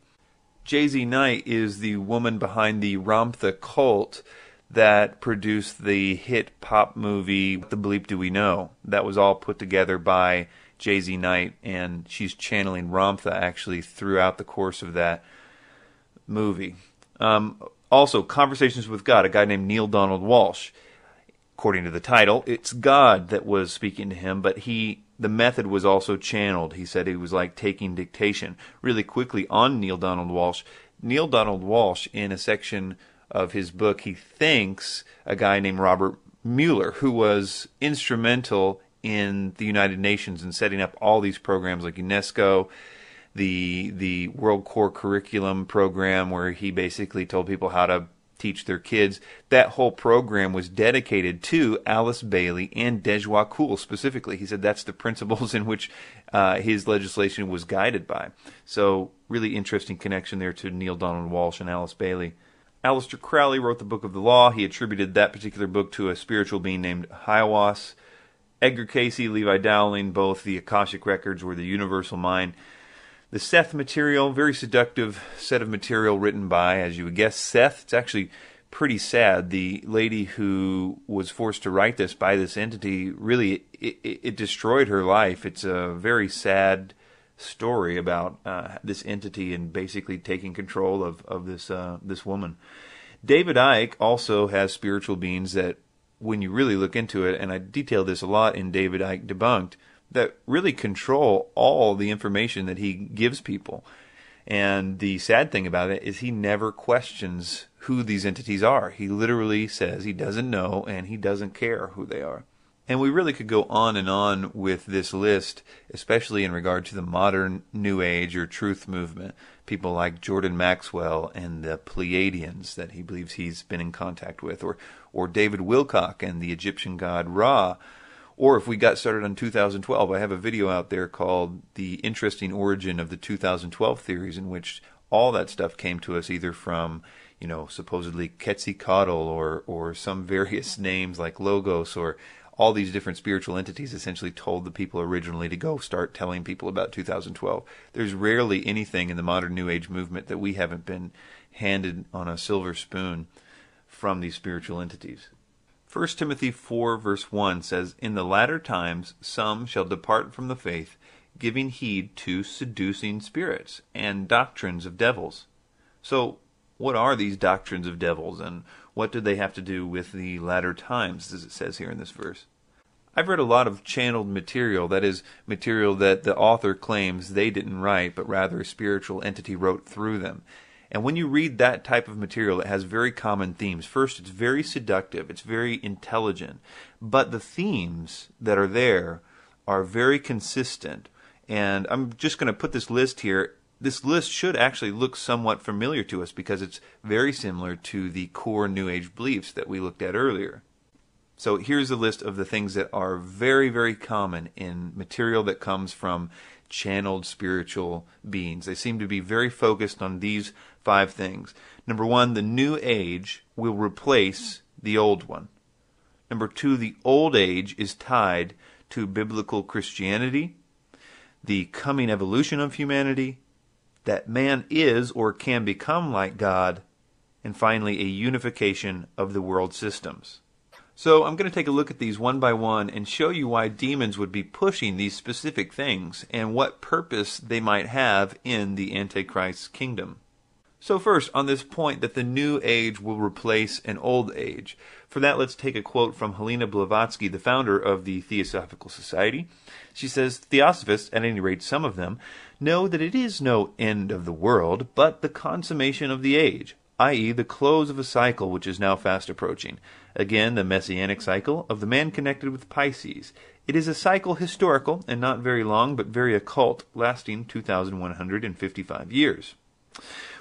J.Z. Knight is the woman behind the Ramtha cult that produced the hit pop movie, What the Bleep Do We Know? That was all put together by J.Z. Knight, and she's channeling Ramtha actually throughout the course of that movie. Also, Conversations with God, a guy named Neil Donald Walsh. According to the title, it's God that was speaking to him, but the method was also channeled. He said it was like taking dictation. Really quickly on Neil Donald Walsh, in a section of his book, he thanks a guy named Robert Mueller, who was instrumental in the United Nations in setting up all these programs like UNESCO, the World Core Curriculum program, where he basically told people how to teach their kids. That whole program was dedicated to Alice Bailey and Dejwa Kool specifically. He said that's the principles in which his legislation was guided by. So really interesting connection there to Neil Donald Walsh and Alice Bailey. Aleister Crowley wrote the Book of the Law. He attributed that particular book to a spiritual being named Hiawas. Edgar Cayce, Levi Dowling, both the Akashic Records or the Universal Mind. The Seth material, very seductive set of material written by, as you would guess, Seth. It's actually pretty sad. The lady who was forced to write this by this entity, really, it destroyed her life. It's a very sad story about this entity and basically taking control of this woman. David Icke also has spiritual beings that, when you really look into it, and I detail this a lot in David Icke Debunked, that really control all the information that he gives people. And the sad thing about it is he never questions who these entities are. He literally says he doesn't know and he doesn't care who they are. And we really could go on and on with this list, especially in regard to the modern New Age or truth movement. People like Jordan Maxwell and the Pleiadians that he believes he's been in contact with, or David Wilcock and the Egyptian god Ra. Or if we got started on 2012, I have a video out there called The Interesting Origin of the 2012 Theories, in which all that stuff came to us either from, supposedly Quetzalcoatl or some various names like Logos, or all these different spiritual entities essentially told the people originally to go start telling people about 2012. There's rarely anything in the modern New Age movement that we haven't been handed on a silver spoon from these spiritual entities. 1 Timothy 4 verse 1 says, "In the latter times some shall depart from the faith, giving heed to seducing spirits and doctrines of devils." So, what are these doctrines of devils, and what do they have to do with the latter times, as it says here in this verse? I've read a lot of channeled material, that is, material that the author claims they didn't write, but rather a spiritual entity wrote through them. And when you read that type of material, it has very common themes. First, it's very seductive, it's very intelligent, but the themes that are there are very consistent. And I'm just going to put this list here. This list should actually look somewhat familiar to us because it's very similar to the core New Age beliefs that we looked at earlier. So here's a list of the things that are very, very common in material that comes from channeled spiritual beings. They seem to be very focused on these 5 things. Number 1, the New Age will replace the old one. Number 2, the old age is tied to biblical Christianity, the coming evolution of humanity, that man is or can become like God, and finally a unification of the world systems. So I'm going to take a look at these one by one and show you why demons would be pushing these specific things and what purpose they might have in the Antichrist's kingdom. So first, on this point that the New Age will replace an old age. For that, let's take a quote from Helena Blavatsky, the founder of the Theosophical Society. She says, "Theosophists, at any rate some of them, know that it is no end of the world, but the consummation of the age, i.e. the close of a cycle which is now fast approaching. Again, the messianic cycle of the man connected with Pisces. It is a cycle historical and not very long, but very occult, lasting 2,155 years.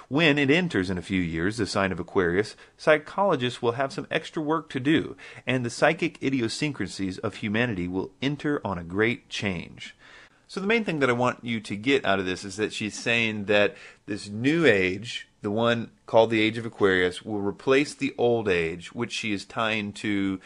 When it enters in a few years, the sign of Aquarius, psychologists will have some extra work to do, and the psychic idiosyncrasies of humanity will enter on a great change." So the main thing that I want you to get out of this is that she's saying that this new age, the one called the Age of Aquarius, will replace the old age, which she is tying to,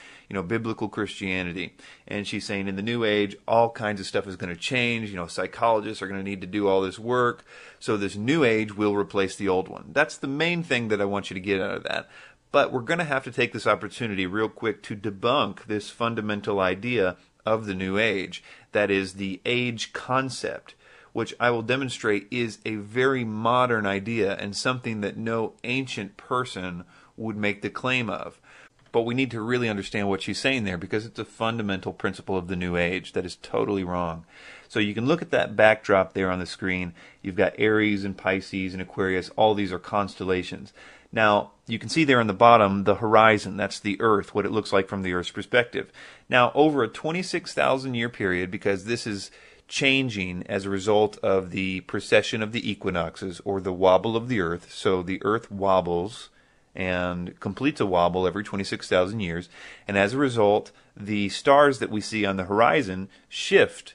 biblical Christianity. And she's saying in the new age, all kinds of stuff is going to change. Psychologists are going to need to do all this work. So this new age will replace the old one. That's the main thing that I want you to get out of that. But we're going to have to take this opportunity real quick to debunk this fundamental idea of the New Age. That is the age concept, which I will demonstrate is a very modern idea and something that no ancient person would make the claim of. But we need to really understand what she's saying there because it's a fundamental principle of the New Age that is totally wrong. So you can look at that backdrop there on the screen. You've got Aries and Pisces and Aquarius. All these are constellations. Now, you can see there on the bottom the horizon. That's the Earth, what it looks like from the Earth's perspective. Now, over a 26,000 year period, because this is changing as a result of the precession of the equinoxes or the wobble of the Earth. So the Earth wobbles and completes a wobble every 26,000 years. And as a result, the stars that we see on the horizon shift.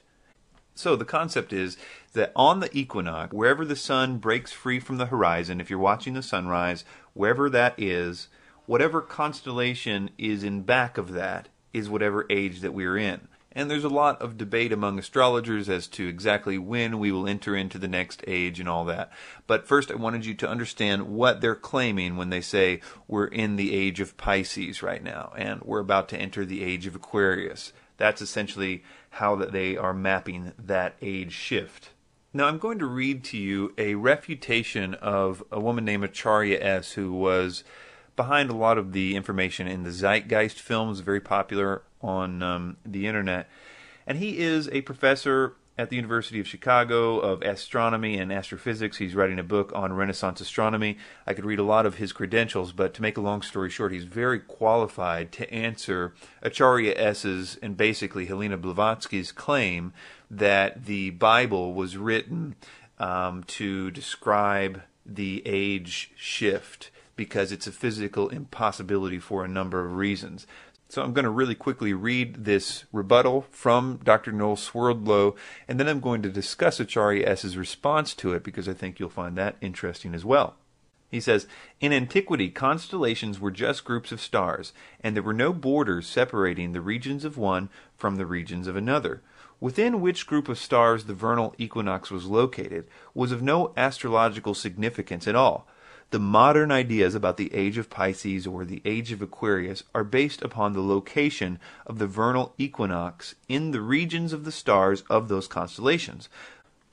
So the concept is that on the equinox, wherever the sun breaks free from the horizon, if you're watching the sunrise, wherever that is, whatever constellation is in back of that is whatever age that we're in. And there's a lot of debate among astrologers as to exactly when we will enter into the next age and all that. But first I wanted you to understand what they're claiming when they say we're in the age of Pisces right now and we're about to enter the age of Aquarius. That's essentially how that they are mapping that age shift. Now I'm going to read to you a refutation of a woman named Acharya S., who was behind a lot of the information in the Zeitgeist films, very popular on the internet. And he is a professor at the University of Chicago of astronomy and astrophysics. He's writing a book on Renaissance astronomy. I could read a lot of his credentials, but to make a long story short, he's very qualified to answer Acharya S.'s and basically Helena Blavatsky's claim that the Bible was written to describe the age shift because it's a physical impossibility for a number of reasons. So I'm going to really quickly read this rebuttal from Dr. Noel Swerdlow, and then I'm going to discuss Acharya S.'s response to it because I think you'll find that interesting as well. He says, "In antiquity, constellations were just groups of stars, and there were no borders separating the regions of one from the regions of another. Within which group of stars the vernal equinox was located was of no astrological significance at all. The modern ideas about the age of Pisces or the age of Aquarius are based upon the location of the vernal equinox in the regions of the stars of those constellations.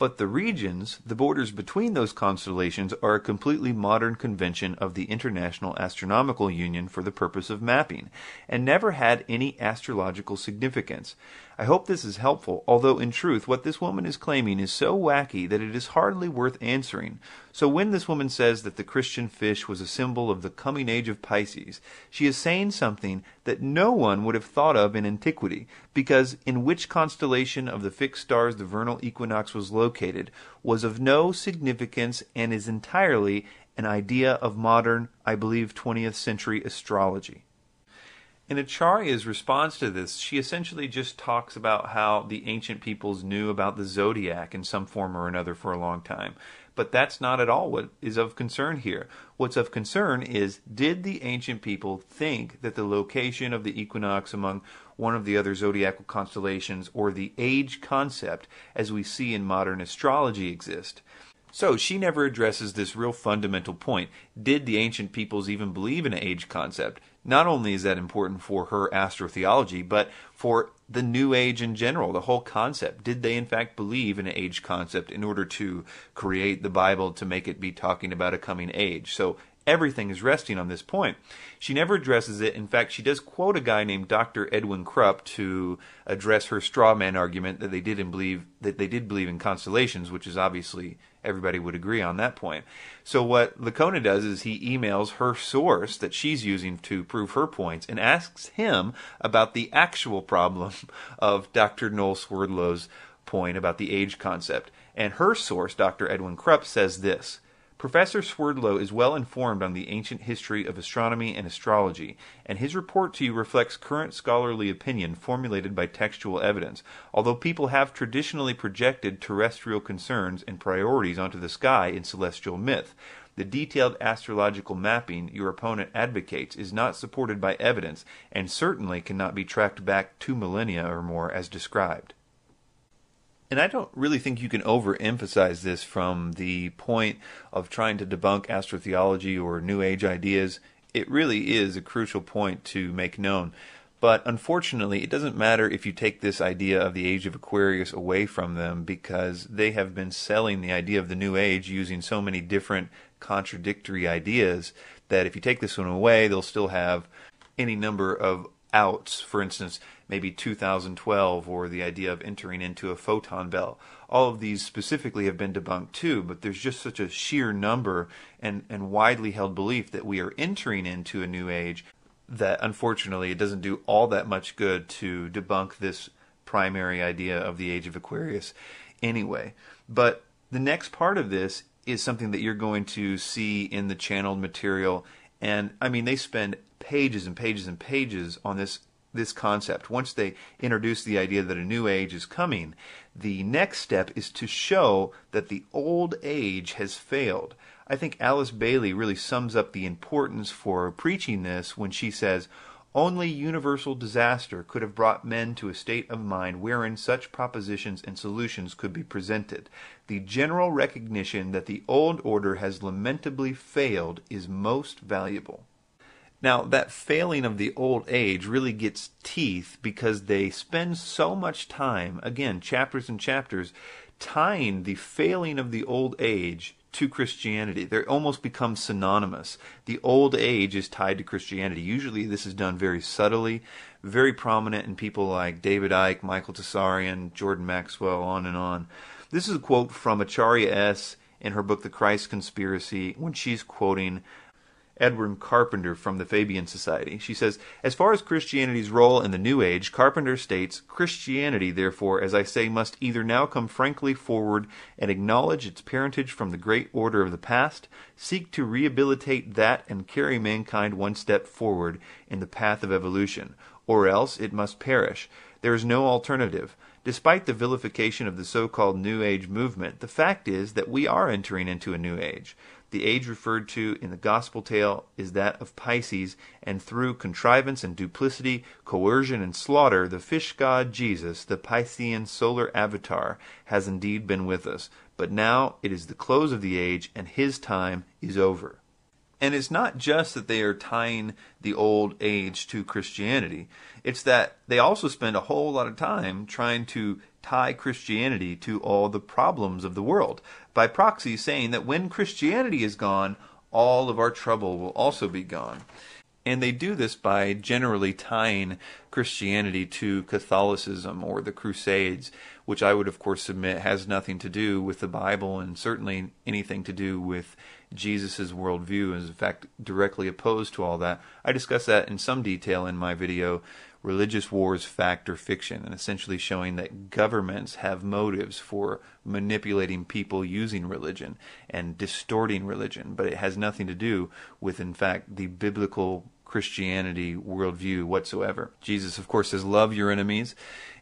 But the regions, the borders between those constellations, are a completely modern convention of the International Astronomical Union for the purpose of mapping, and never had any astrological significance. I hope this is helpful, although in truth what this woman is claiming is so wacky that it is hardly worth answering. So when this woman says that the Christian fish was a symbol of the coming age of Pisces, she is saying something that no one would have thought of in antiquity, because in which constellation of the fixed stars the vernal equinox was located was of no significance and is entirely an idea of modern, I believe, 20th century astrology. In Acharya's response to this, she essentially just talks about how the ancient peoples knew about the zodiac in some form or another for a long time. But that's not at all what is of concern here. What's of concern is, did the ancient people think that the location of the equinox among one of the other zodiacal constellations, or the age concept, as we see in modern astrology, exist? So she never addresses this real fundamental point. Did the ancient peoples even believe in an age concept? Not only is that important for her astrotheology, but for the New Age in general, the whole concept. Did they in fact believe in an age concept in order to create the Bible to make it be talking about a coming age? So everything is resting on this point. She never addresses it. In fact, she does quote a guy named Dr. Edwin Krupp to address her straw man argument that they did believe in constellations, which is obviously everybody would agree on that point. So what Lacona does is he emails her source that she's using to prove her points and asks him about the actual problem of Dr. Noel Swerdlow's point about the age concept. And her source, Dr. Edwin Krupp, says this: Professor Swerdlow is well informed on the ancient history of astronomy and astrology, and his report to you reflects current scholarly opinion formulated by textual evidence. Although people have traditionally projected terrestrial concerns and priorities onto the sky in celestial myth, the detailed astrological mapping your opponent advocates is not supported by evidence and certainly cannot be tracked back 2 millennia or more as described. And I don't really think you can overemphasize this from the point of trying to debunk astrotheology or New Age ideas. It really is a crucial point to make known. But unfortunately, it doesn't matter if you take this idea of the age of Aquarius away from them, because they have been selling the idea of the New Age using so many different contradictory ideas that if you take this one away, they'll still have any number of outs. For instance, maybe 2012, or the idea of entering into a photon belt. All of these specifically have been debunked too, but there's just such a sheer number and widely held belief that we are entering into a new age that unfortunately it doesn't do all that much good to debunk this primary idea of the age of Aquarius anyway. But the next part of this is something that you're going to see in the channeled material, and I mean, they spend pages and pages and pages on this concept. Once they introduce the idea that a new age is coming, the next step is to show that the old age has failed. I think Alice Bailey really sums up the importance for preaching this when she says, "Only universal disaster could have brought men to a state of mind wherein such propositions and solutions could be presented. The general recognition that the old order has lamentably failed is most valuable." Now, that failing of the old age really gets teeth because they spend so much time, again, chapters and chapters, tying the failing of the old age to Christianity. They almost become synonymous. The old age is tied to Christianity. Usually this is done very subtly, very prominent in people like David Icke, Michael Tessarian, Jordan Maxwell, on and on. This is a quote from Acharya S. in her book The Christ Conspiracy when she's quoting Edward Carpenter from the Fabian Society. She says, "As far as Christianity's role in the New Age, Carpenter states, Christianity, therefore, as I say, must either now come frankly forward and acknowledge its parentage from the great order of the past, seek to rehabilitate that and carry mankind one step forward in the path of evolution, or else it must perish. There is no alternative. Despite the vilification of the so-called New Age movement, the fact is that we are entering into a New Age. The age referred to in the gospel tale is that of Pisces, and through contrivance and duplicity, coercion and slaughter, the fish god Jesus, the Piscean solar avatar, has indeed been with us. But now it is the close of the age, and his time is over." And it's not just that they are tying the old age to Christianity. It's that they also spend a whole lot of time trying to tie Christianity to all the problems of the world, by proxy saying that when Christianity is gone, all of our trouble will also be gone. And they do this by generally tying Christianity to Catholicism or the Crusades, which I would of course submit has nothing to do with the Bible and certainly anything to do with Jesus' worldview, is in fact directly opposed to all that. I discuss that in some detail in my video, Religious Wars, Fact or Fiction, and essentially showing that governments have motives for manipulating people using religion and distorting religion, but it has nothing to do with, in fact, the biblical Christianity worldview whatsoever. Jesus, of course, says, love your enemies,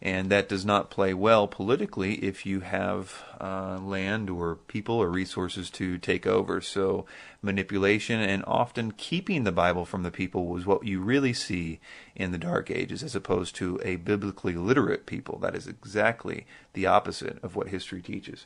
and that does not play well politically if you have land or people or resources to take over. So manipulation and often keeping the Bible from the people was what you really see in the Dark Ages, as opposed to a biblically literate people. That is exactly the opposite of what history teaches.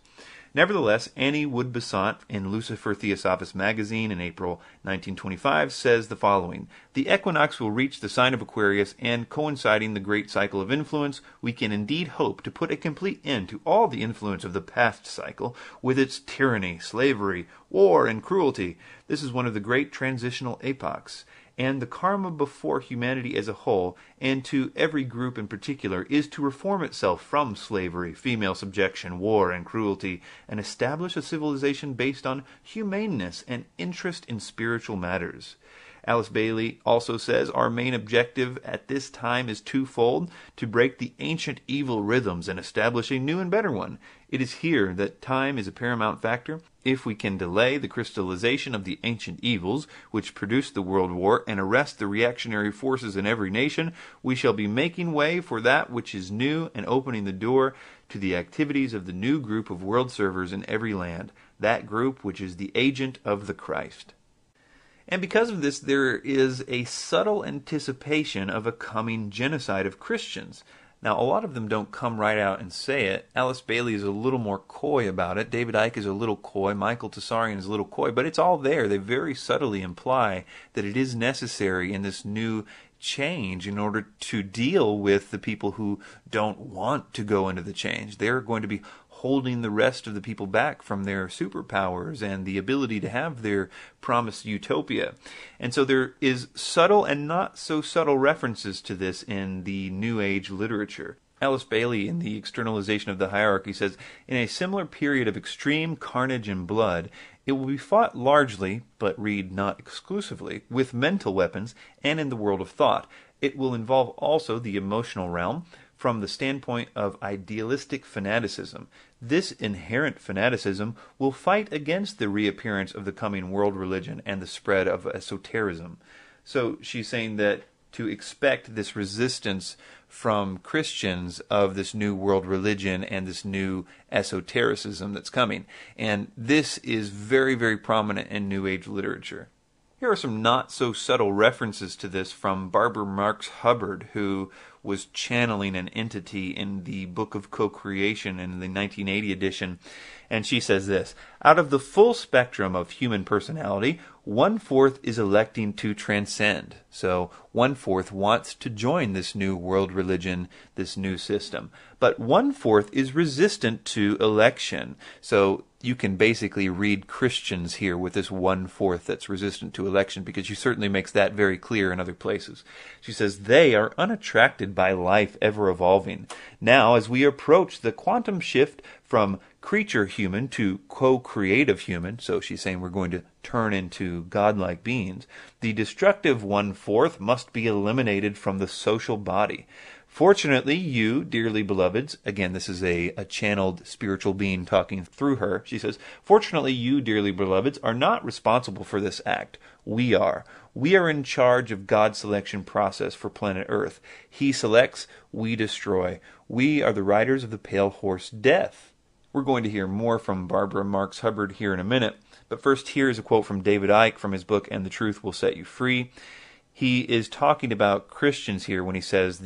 Nevertheless, Annie Wood Besant in Lucifer Theosophist magazine in April 1925 says the following: the equinox will reach the sign of Aquarius, and coinciding the great cycle of influence, we can indeed hope to put a complete end to all the influence of the past cycle, with its tyranny, slavery, war, and cruelty. This is one of the great transitional epochs, and the karma before humanity as a whole, and to every group in particular, is to reform itself from slavery, female subjection, war, and cruelty, and establish a civilization based on humaneness and interest in spiritual matters. Alice Bailey also says, our main objective at this time is twofold: to break the ancient evil rhythms and establish a new and better one. It is here that time is a paramount factor. If we can delay the crystallization of the ancient evils which produced the World War and arrest the reactionary forces in every nation, we shall be making way for that which is new and opening the door to the activities of the new group of world servers in every land, that group which is the agent of the Christ. And because of this, there is a subtle anticipation of a coming genocide of Christians. Now, a lot of them don't come right out and say it. Alice Bailey is a little more coy about it. David Icke is a little coy. Michael Tessarian is a little coy. But it's all there. They very subtly imply that it is necessary in this new change in order to deal with the people who don't want to go into the change. They're going to be holding the rest of the people back from their superpowers and the ability to have their promised utopia. And so there is subtle and not so subtle references to this in the New Age literature. Alice Bailey, in The Externalization of the Hierarchy, says, in a similar period of extreme carnage and blood, it will be fought largely, but read not exclusively, with mental weapons and in the world of thought. It will involve also the emotional realm, from the standpoint of idealistic fanaticism. This inherent fanaticism will fight against the reappearance of the coming world religion and the spread of esotericism. So she's saying that to expect this resistance from Christians of this new world religion and this new esotericism that's coming. And this is very, very prominent in New Age literature. Here are some not so subtle references to this from Barbara Marx Hubbard, who was channeling an entity in the Book of Co-Creation in the 1980 edition. And she says this: out of the full spectrum of human personality, 1/4 is electing to transcend. So 1/4 wants to join this new world religion, this new system. But 1/4 is resistant to election. So you can basically read Christians here with this 1/4 that's resistant to election, because she certainly makes that very clear in other places. She says they are unattracted by life ever evolving. Now, as we approach the quantum shift from creature human to co-creative human, so she's saying we're going to turn into godlike beings, the destructive 1/4 must be eliminated from the social body. Fortunately, you, dearly beloveds, again, this is a channeled spiritual being talking through her. She says, fortunately, you, dearly beloveds, are not responsible for this act. We are. We are in charge of God's selection process for planet Earth. He selects, we destroy. We are the riders of the pale horse death. We're going to hear more from Barbara Marx Hubbard here in a minute, but first here is a quote from David Icke from his book, And the Truth Will Set You Free. He is talking about Christians here when he says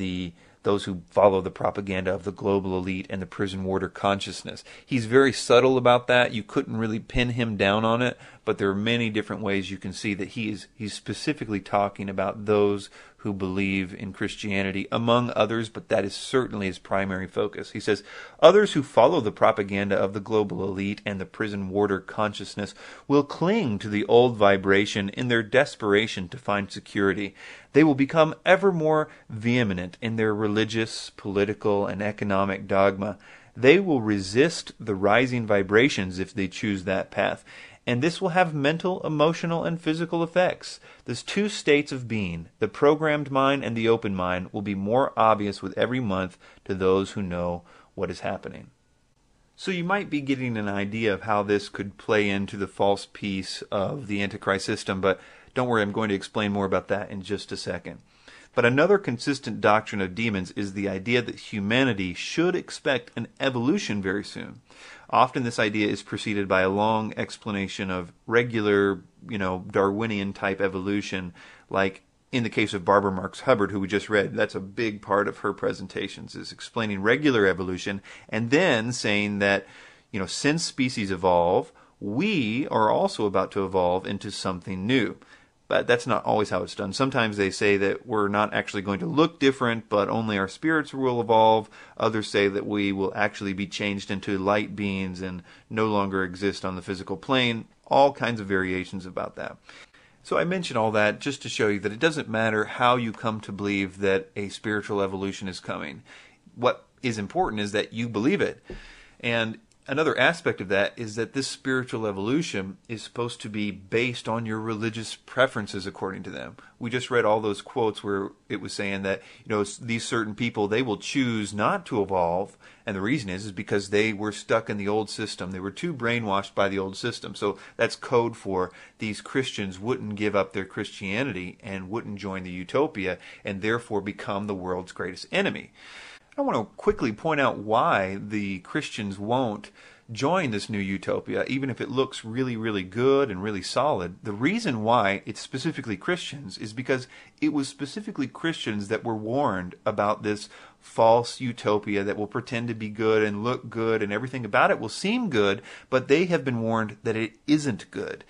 those who follow the propaganda of the global elite and the prison warder consciousness. He's very subtle about that. You couldn't really pin him down on it, but there are many different ways you can see that he's specifically talking about those who believe in Christianity, among others, but that is certainly his primary focus. He says, others who follow the propaganda of the global elite and the prison warder consciousness will cling to the old vibration in their desperation to find security. They will become ever more vehement in their religious, political, and economic dogma. They will resist the rising vibrations if they choose that path. And this will have mental, emotional, and physical effects. These two states of being, the programmed mind and the open mind, will be more obvious with every month to those who know what is happening. So you might be getting an idea of how this could play into the false piece of the Antichrist system, but don't worry, I'm going to explain more about that in just a second. But another consistent doctrine of demons is the idea that humanity should expect an evolution very soon. Often this idea is preceded by a long explanation of regular, Darwinian type evolution, like in the case of Barbara Marx Hubbard, who we just read. That's a big part of her presentations, is explaining regular evolution and then saying that, since species evolve, we are also about to evolve into something new. But that's not always how it's done. Sometimes they say that we're not actually going to look different, but only our spirits will evolve. Others say that we will actually be changed into light beings and no longer exist on the physical plane. All kinds of variations about that. So I mention all that just to show you that it doesn't matter how you come to believe that a spiritual evolution is coming. What is important is that you believe it. And another aspect of that is that this spiritual evolution is supposed to be based on your religious preferences according to them. We just read all those quotes where it was saying that, these certain people, they will choose not to evolve. And the reason is because they were stuck in the old system. They were too brainwashed by the old system. So that's code for these Christians wouldn't give up their Christianity and wouldn't join the utopia and therefore become the world's greatest enemy. I want to quickly point out why the Christians won't join this new utopia, even if it looks really, really good and really solid. The reason why it's specifically Christians is because it was specifically Christians that were warned about this false utopia that will pretend to be good and look good and everything about it will seem good, but they have been warned that it isn't good.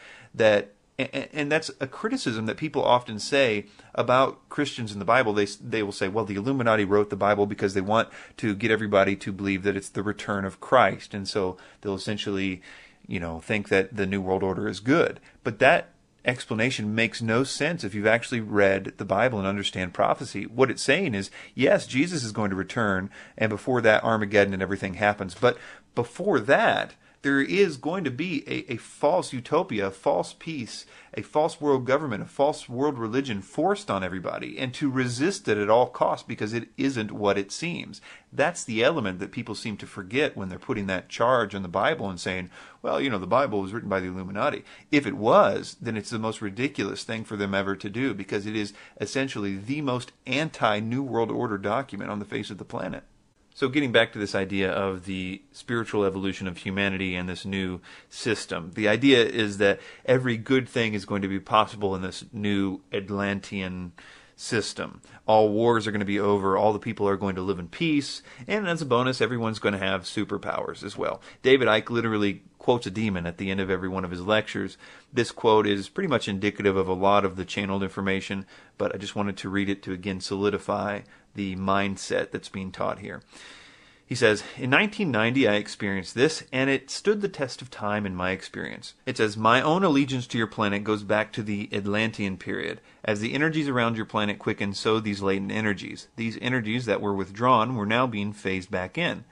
And that's a criticism that people often say about Christians in the Bible. They will say, well, the Illuminati wrote the Bible because they want to get everybody to believe that it's the return of Christ. And so they'll essentially, think that the New World Order is good. But that explanation makes no sense if you've actually read the Bible and understand prophecy. What it's saying is, yes, Jesus is going to return, and before that, Armageddon and everything happens. But before that, there is going to be a false utopia, a false peace, a false world government, a false world religion forced on everybody, and to resist it at all costs because it isn't what it seems. That's the element that people seem to forget when they're putting that charge on the Bible and saying, well, the Bible was written by the Illuminati. If it was, then it's the most ridiculous thing for them ever to do because it is essentially the most anti-New World Order document on the face of the planet. So getting back to this idea of the spiritual evolution of humanity and this new system, the idea is that every good thing is going to be possible in this new Atlantean system. All wars are going to be over, all the people are going to live in peace, and as a bonus, everyone's going to have superpowers as well. David Icke literally quotes a demon at the end of every one of his lectures. This quote is pretty much indicative of a lot of the channeled information, but I just wanted to read it to again solidify the mindset that's being taught here. He says, in 1990 I experienced this, and it stood the test of time in my experience. It says, my own allegiance to your planet goes back to the Atlantean period. As the energies around your planet quicken, so these latent energies. These energies that were withdrawn were now being phased back in.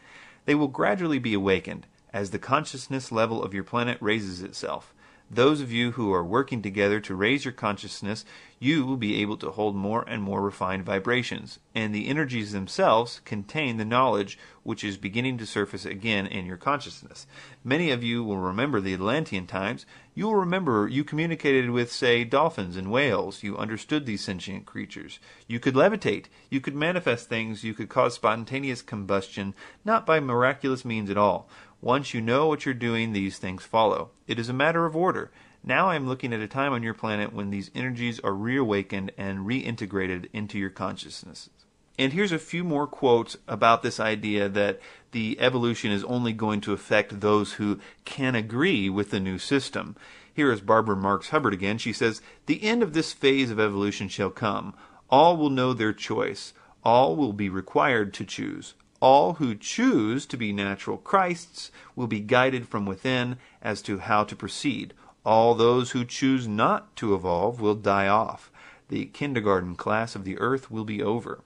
They will gradually be awakened as the consciousness level of your planet raises itself. Those of you who are working together to raise your consciousness, you will be able to hold more and more refined vibrations, and the energies themselves contain the knowledge which is beginning to surface again in your consciousness. Many of you will remember the Atlantean times. You will remember you communicated with, say, dolphins and whales. You understood these sentient creatures. You could levitate. You could manifest things. You could cause spontaneous combustion, not by miraculous means at all. Once you know what you're doing, these things follow. It is a matter of order. Now I am looking at a time on your planet when these energies are reawakened and reintegrated into your consciousness. And here's a few more quotes about this idea that the evolution is only going to affect those who can agree with the new system. Here is Barbara Marx Hubbard again. She says, "The end of this phase of evolution shall come. All will know their choice. All will be required to choose. All who choose to be natural Christs will be guided from within as to how to proceed. All those who choose not to evolve will die off. The kindergarten class of the earth will be over."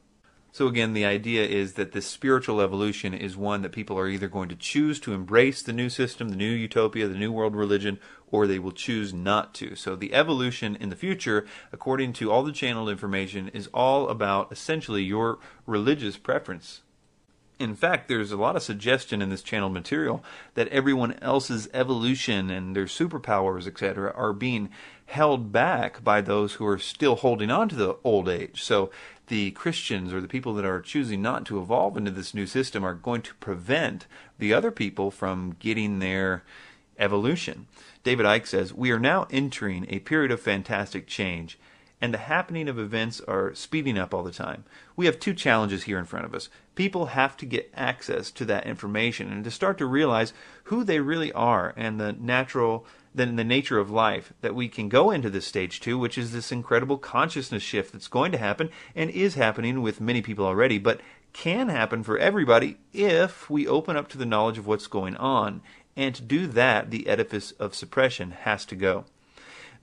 So again, the idea is that this spiritual evolution is one that people are either going to choose to embrace the new system, the new utopia, the new world religion, or they will choose not to. So the evolution in the future, according to all the channeled information, is all about essentially your religious preference. In fact, there's a lot of suggestion in this channeled material that everyone else's evolution and their superpowers, etc., are being held back by those who are still holding on to the old age. So the Christians or the people that are choosing not to evolve into this new system are going to prevent the other people from getting their evolution. David Icke says, "We are now entering a period of fantastic change, and the happening of events are speeding up all the time. We have two challenges here in front of us. People have to get access to that information and to start to realize who they really are and the nature of life, that we can go into this stage two, which is this incredible consciousness shift that's going to happen and is happening with many people already, but can happen for everybody if we open up to the knowledge of what's going on. And to do that, the edifice of suppression has to go."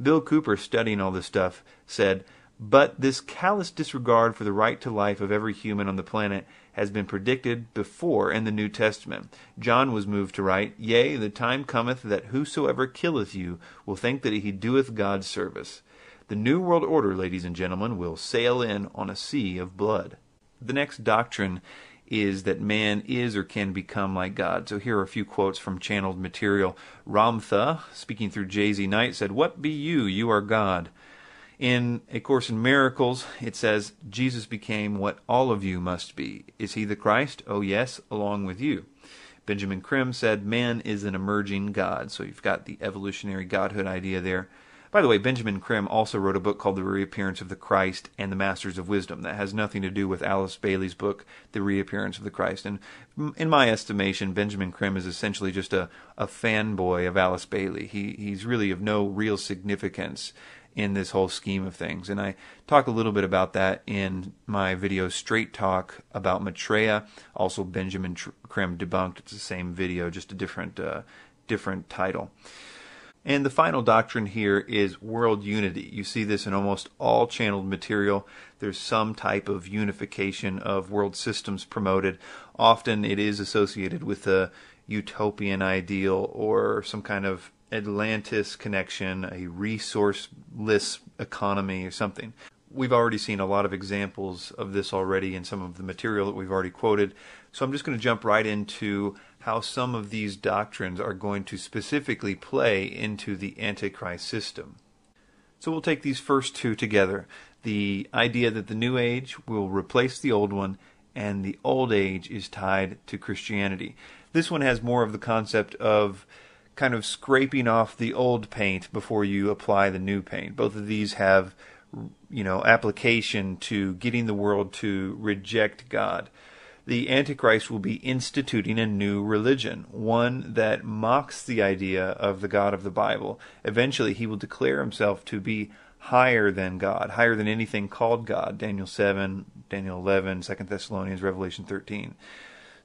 Bill Cooper, studying all this stuff, said, "But this callous disregard for the right to life of every human on the planet has been predicted before in the New Testament. John was moved to write, 'Yea, the time cometh that whosoever killeth you will think that he doeth God's service.' The New World Order, ladies and gentlemen, will sail in on a sea of blood." The next doctrine is that man is or can become like God. So here are a few quotes from channeled material. Ramtha, speaking through J.Z. Knight, said, "What be you? You are God." In A Course in Miracles, it says, "Jesus became what all of you must be. Is he the Christ? Oh yes, along with you." Benjamin Krim said, "Man is an emerging God." So you've got the evolutionary godhood idea there. By the way, Benjamin Krim also wrote a book called The Reappearance of the Christ and the Masters of Wisdom. That has nothing to do with Alice Bailey's book, The Reappearance of the Christ. And in my estimation, Benjamin Krim is essentially just a fanboy of Alice Bailey. He's really of no real significance in this whole scheme of things. And I talk a little bit about that in my video Straight Talk about Maitreya. Also Benjamin Krim Debunked. It's the same video, just a different title. And the final doctrine here is world unity. You see this in almost all channeled material. There's some type of unification of world systems promoted. Often it is associated with a utopian ideal or some kind of Atlantis connection, a resourceless economy or something. We've already seen a lot of examples of this already in some of the material that we've already quoted. So I'm just going to jump right into how some of these doctrines are going to specifically play into the Antichrist system. So we'll take these first two together. The idea that the New Age will replace the old one, and the old age is tied to Christianity. This one has more of the concept of kind of scraping off the old paint before you apply the new paint. Both of these have, application to getting the world to reject God. The Antichrist will be instituting a new religion, one that mocks the idea of the God of the Bible. Eventually, he will declare himself to be higher than God, higher than anything called God. Daniel 7, Daniel 11, 2 Thessalonians, Revelation 13.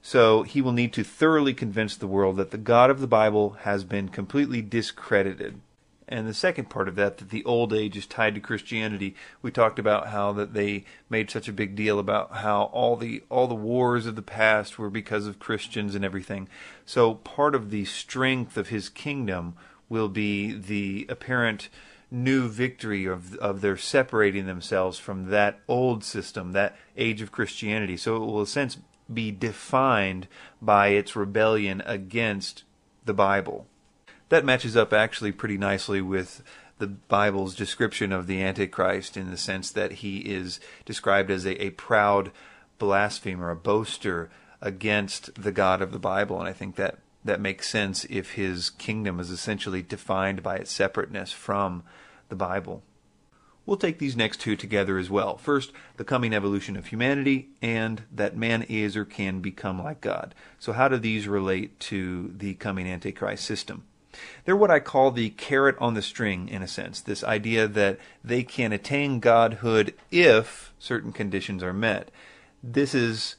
So he will need to thoroughly convince the world that the God of the Bible has been completely discredited. And the second part of that the old age is tied to Christianity. We talked about how that they made such a big deal about how all the wars of the past were because of Christians and everything. So part of the strength of his kingdom will be the apparent new victory of their separating themselves from that old system, that age of Christianity. So it will, in a sense, be defined by its rebellion against the Bible. That matches up actually pretty nicely with the Bible's description of the Antichrist, in the sense that he is described as a proud blasphemer, a boaster against the God of the Bible. And I think that makes sense if his kingdom is essentially defined by its separateness from the Bible. We'll take these next two together as well. First, the coming evolution of humanity, and that man is or can become like God. So how do these relate to the coming Antichrist system? They're what I call the carrot on the string, in a sense. This idea that they can attain godhood if certain conditions are met. This is,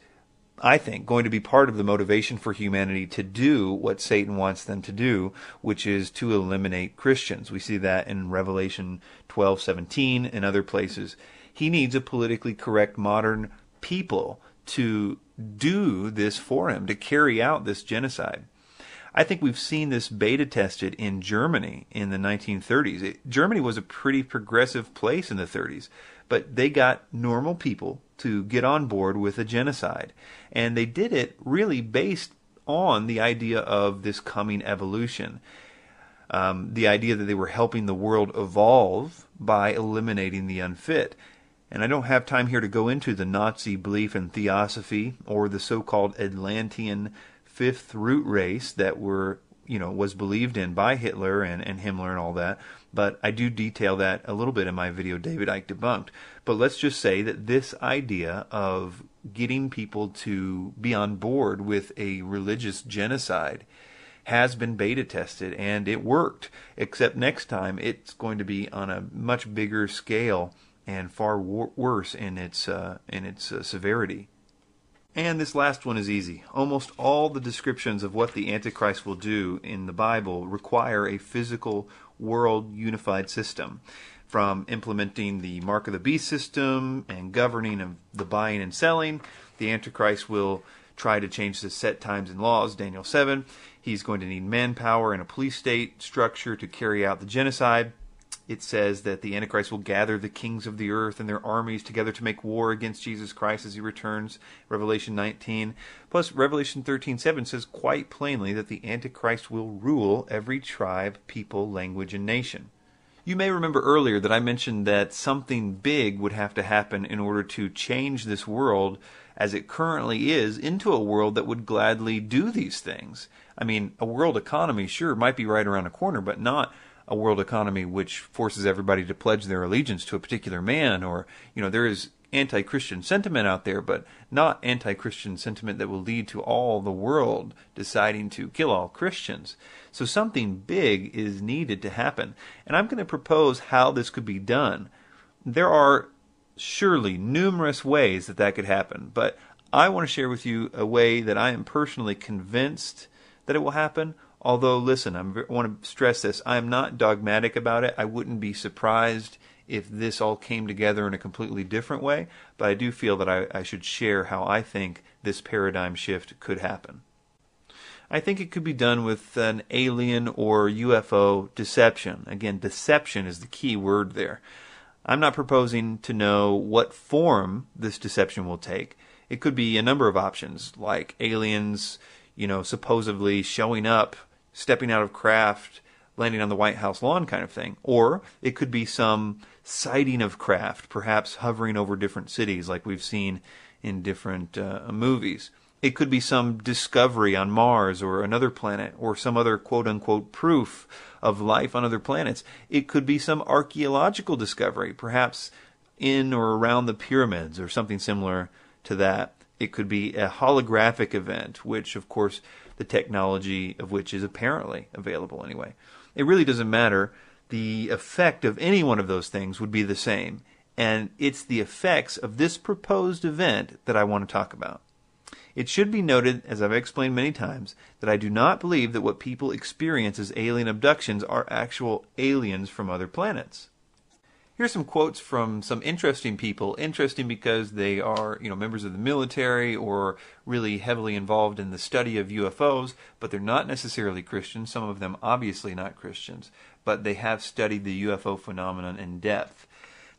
I think, going to be part of the motivation for humanity to do what Satan wants them to do, which is to eliminate Christians. We see that in Revelation 12:17 and other places. He needs a politically correct modern people to do this for him, to carry out this genocide. I think we've seen this beta tested in Germany in the 1930s. Germany was a pretty progressive place in the 30s, but they got normal people to get on board with a genocide. And they did it really based on the idea of this coming evolution. The idea that they were helping the world evolve by eliminating the unfit. And I don't have time here to go into the Nazi belief in theosophy or the so-called Atlantean fifth root race that was believed in by Hitler and Himmler and all that. But I do detail that a little bit in my video, David Icke Debunked. But let's just say that this idea of getting people to be on board with a religious genocide has been beta tested, and it worked. Except next time it's going to be on a much bigger scale and far worse in its severity. And this last one is easy. Almost all the descriptions of what the Antichrist will do in the Bible require a physical world unified system. From implementing the mark of the beast system and governing of the buying and selling, the Antichrist will try to change the set times and laws, Daniel 7. He's going to need manpower and a police state structure to carry out the genocide. It says that the Antichrist will gather the kings of the earth and their armies together to make war against Jesus Christ as he returns, Revelation 19. Plus, Revelation 13:7 says quite plainly that the Antichrist will rule every tribe, people, language, and nation. You may remember earlier that I mentioned that something big would have to happen in order to change this world as it currently is into a world that would gladly do these things. I mean, a world economy, sure, might be right around the corner, but not a world economy which forces everybody to pledge their allegiance to a particular man, or, there is anti-Christian sentiment out there, but not anti-Christian sentiment that will lead to all the world deciding to kill all Christians. So something big is needed to happen. And I'm going to propose how this could be done. There are surely numerous ways that could happen, but I want to share with you a way that I am personally convinced that it will happen. Although, listen, I want to stress this. I am not dogmatic about it. I wouldn't be surprised if this all came together in a completely different way, but I do feel that I should share how I think this paradigm shift could happen. I think it could be done with an alien or UFO deception. Again, deception is the key word there. I'm not proposing to know what form this deception will take. It could be a number of options, like aliens, supposedly showing up, stepping out of craft, landing on the White House lawn kind of thing. Or it could be some sighting of craft, perhaps hovering over different cities like we've seen in different movies. It could be some discovery on Mars or another planet, or some other quote-unquote proof of life on other planets. It could be some archaeological discovery, perhaps in or around the pyramids or something similar to that. It could be a holographic event, which, of course, the technology of which is apparently available anyway. It really doesn't matter. The effect of any one of those things would be the same. And it's the effects of this proposed event that I want to talk about. It should be noted, as I've explained many times, that I do not believe that what people experience as alien abductions are actual aliens from other planets. Here's some quotes from some interesting people. Interesting because they are, members of the military or really heavily involved in the study of UFOs, but they're not necessarily Christians. Some of them obviously not Christians, but they have studied the UFO phenomenon in depth.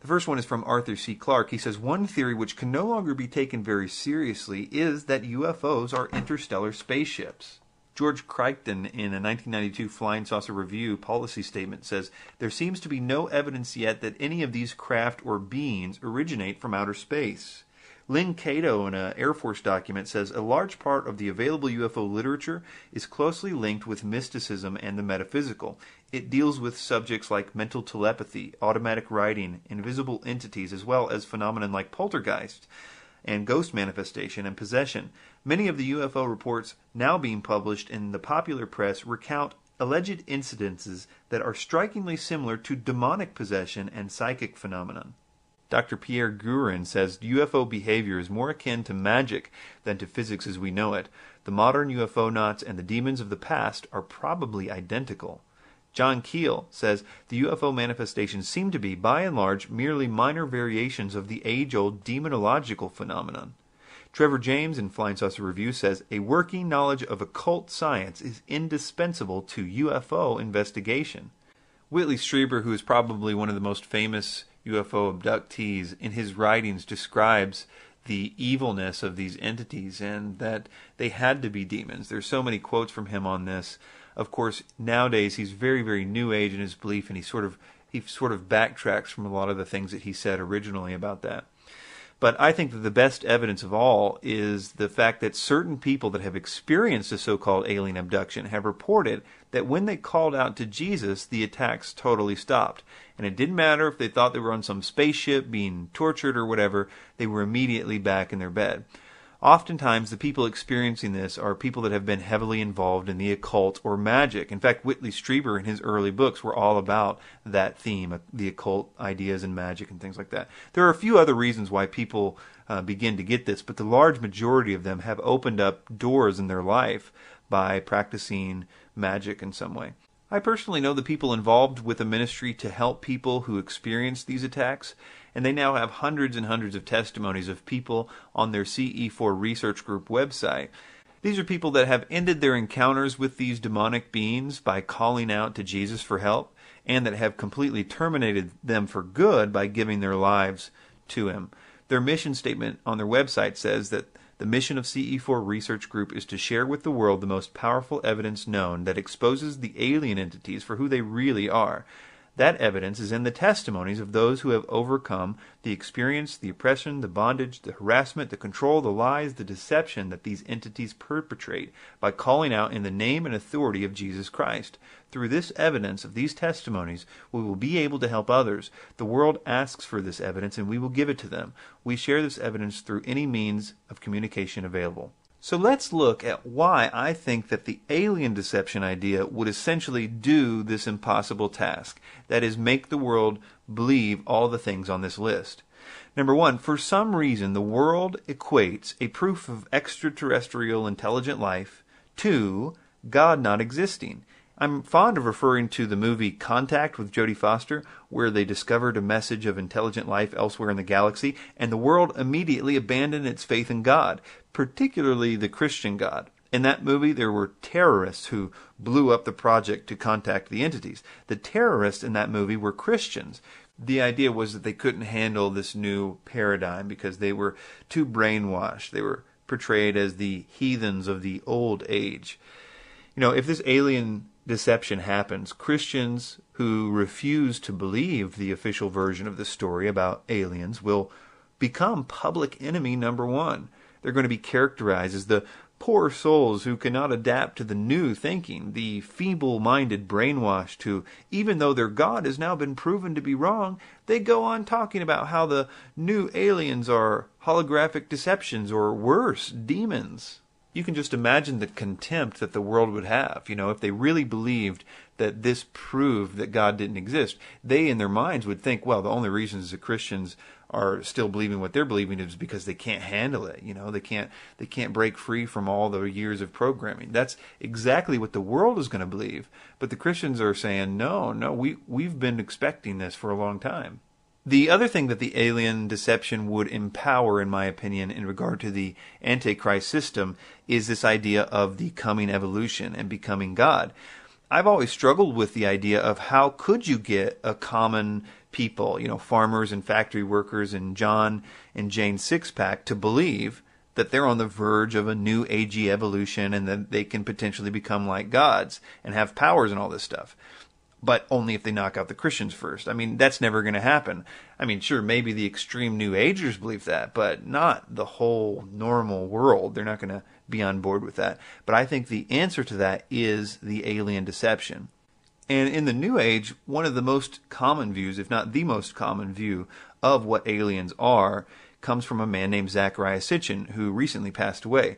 The first one is from Arthur C. Clarke. He says, one theory which can no longer be taken very seriously is that UFOs are interstellar spaceships. George Crichton, in a 1992 Flying Saucer Review policy statement, says, there seems to be no evidence yet that any of these craft or beings originate from outer space. Lynn Cato, in an Air Force document, says, a large part of the available UFO literature is closely linked with mysticism and the metaphysical. It deals with subjects like mental telepathy, automatic writing, invisible entities, as well as phenomena like poltergeist and ghost manifestation and possession. Many of the UFO reports now being published in the popular press recount alleged incidences that are strikingly similar to demonic possession and psychic phenomenon. Dr. Pierre Gurin says UFO behavior is more akin to magic than to physics as we know it. The modern UFO-nauts and the demons of the past are probably identical. John Keel says the UFO manifestations seem to be, by and large, merely minor variations of the age-old demonological phenomenon. Trevor James in Flying Saucer Review says a working knowledge of occult science is indispensable to UFO investigation. Whitley Strieber, who is probably one of the most famous UFO abductees, in his writings describes the evilness of these entities and that they had to be demons. There's so many quotes from him on this. Of course, nowadays he's very, very new age in his belief, and he sort of backtracks from a lot of the things that he said originally about that. But I think that the best evidence of all is the fact that certain people that have experienced a so-called alien abduction have reported that when they called out to Jesus, the attacks totally stopped. And it didn't matter if they thought they were on some spaceship being tortured or whatever, they were immediately back in their bed. Oftentimes, the people experiencing this are people that have been heavily involved in the occult or magic. In fact, Whitley Strieber in his early books were all about that theme, the occult ideas and magic and things like that. There are a few other reasons why people begin to get this, but the large majority of them have opened up doors in their life by practicing magic in some way. I personally know the people involved with a ministry to help people who experience these attacks, and they now have hundreds and hundreds of testimonies of people on their CE4 research group website. These are people that have ended their encounters with these demonic beings by calling out to Jesus for help, and that have completely terminated them for good by giving their lives to Him. Their mission statement on their website says that the mission of CE4 Research Group is to share with the world the most powerful evidence known that exposes the alien entities for who they really are. That evidence is in the testimonies of those who have overcome the experience, the oppression, the bondage, the harassment, the control, the lies, the deception that these entities perpetrate by calling out in the name and authority of Jesus Christ. Through this evidence of these testimonies, we will be able to help others. The world asks for this evidence, and we will give it to them. We share this evidence through any means of communication available. So let's look at why I think that the alien deception idea would essentially do this impossible task. That is, make the world believe all the things on this list. Number one, for some reason the world equates a proof of extraterrestrial intelligent life to God not existing. I'm fond of referring to the movie Contact with Jodie Foster, where they discovered a message of intelligent life elsewhere in the galaxy, and the world immediately abandoned its faith in God, particularly the Christian God. In that movie, there were terrorists who blew up the project to contact the entities. The terrorists in that movie were Christians. The idea was that they couldn't handle this new paradigm because they were too brainwashed. They were portrayed as the heathens of the old age. You know, if this alien deception happens, Christians who refuse to believe the official version of the story about aliens will become public enemy number one. They're going to be characterized as the poor souls who cannot adapt to the new thinking, the feeble-minded brainwashed who, even though their God has now been proven to be wrong, they go on talking about how the new aliens are holographic deceptions or worse, demons. You can just imagine the contempt that the world would have, if they really believed that this proved that God didn't exist. They, in their minds, would think, well, the only reasons the Christians are still believing what they're believing is because they can't handle it. They can't break free from all the years of programming. That's exactly what the world is going to believe. But the Christians are saying, no, we've been expecting this for a long time. The other thing that the alien deception would empower, in my opinion, in regard to the Antichrist system is this idea of the coming evolution and becoming God. I've always struggled with the idea of how could you get a common people, farmers and factory workers and John and Jane Sixpack to believe that they're on the verge of a new agey evolution and that they can potentially become like gods and have powers and all this stuff. But only if they knock out the Christians first. That's never going to happen. Sure, maybe the extreme New Agers believe that, but not the whole normal world. They're not going to be on board with that. But I think the answer to that is the alien deception. And in the New Age, one of the most common views, if not the most common view, of what aliens are, comes from a man named Zecharia Sitchin, who recently passed away.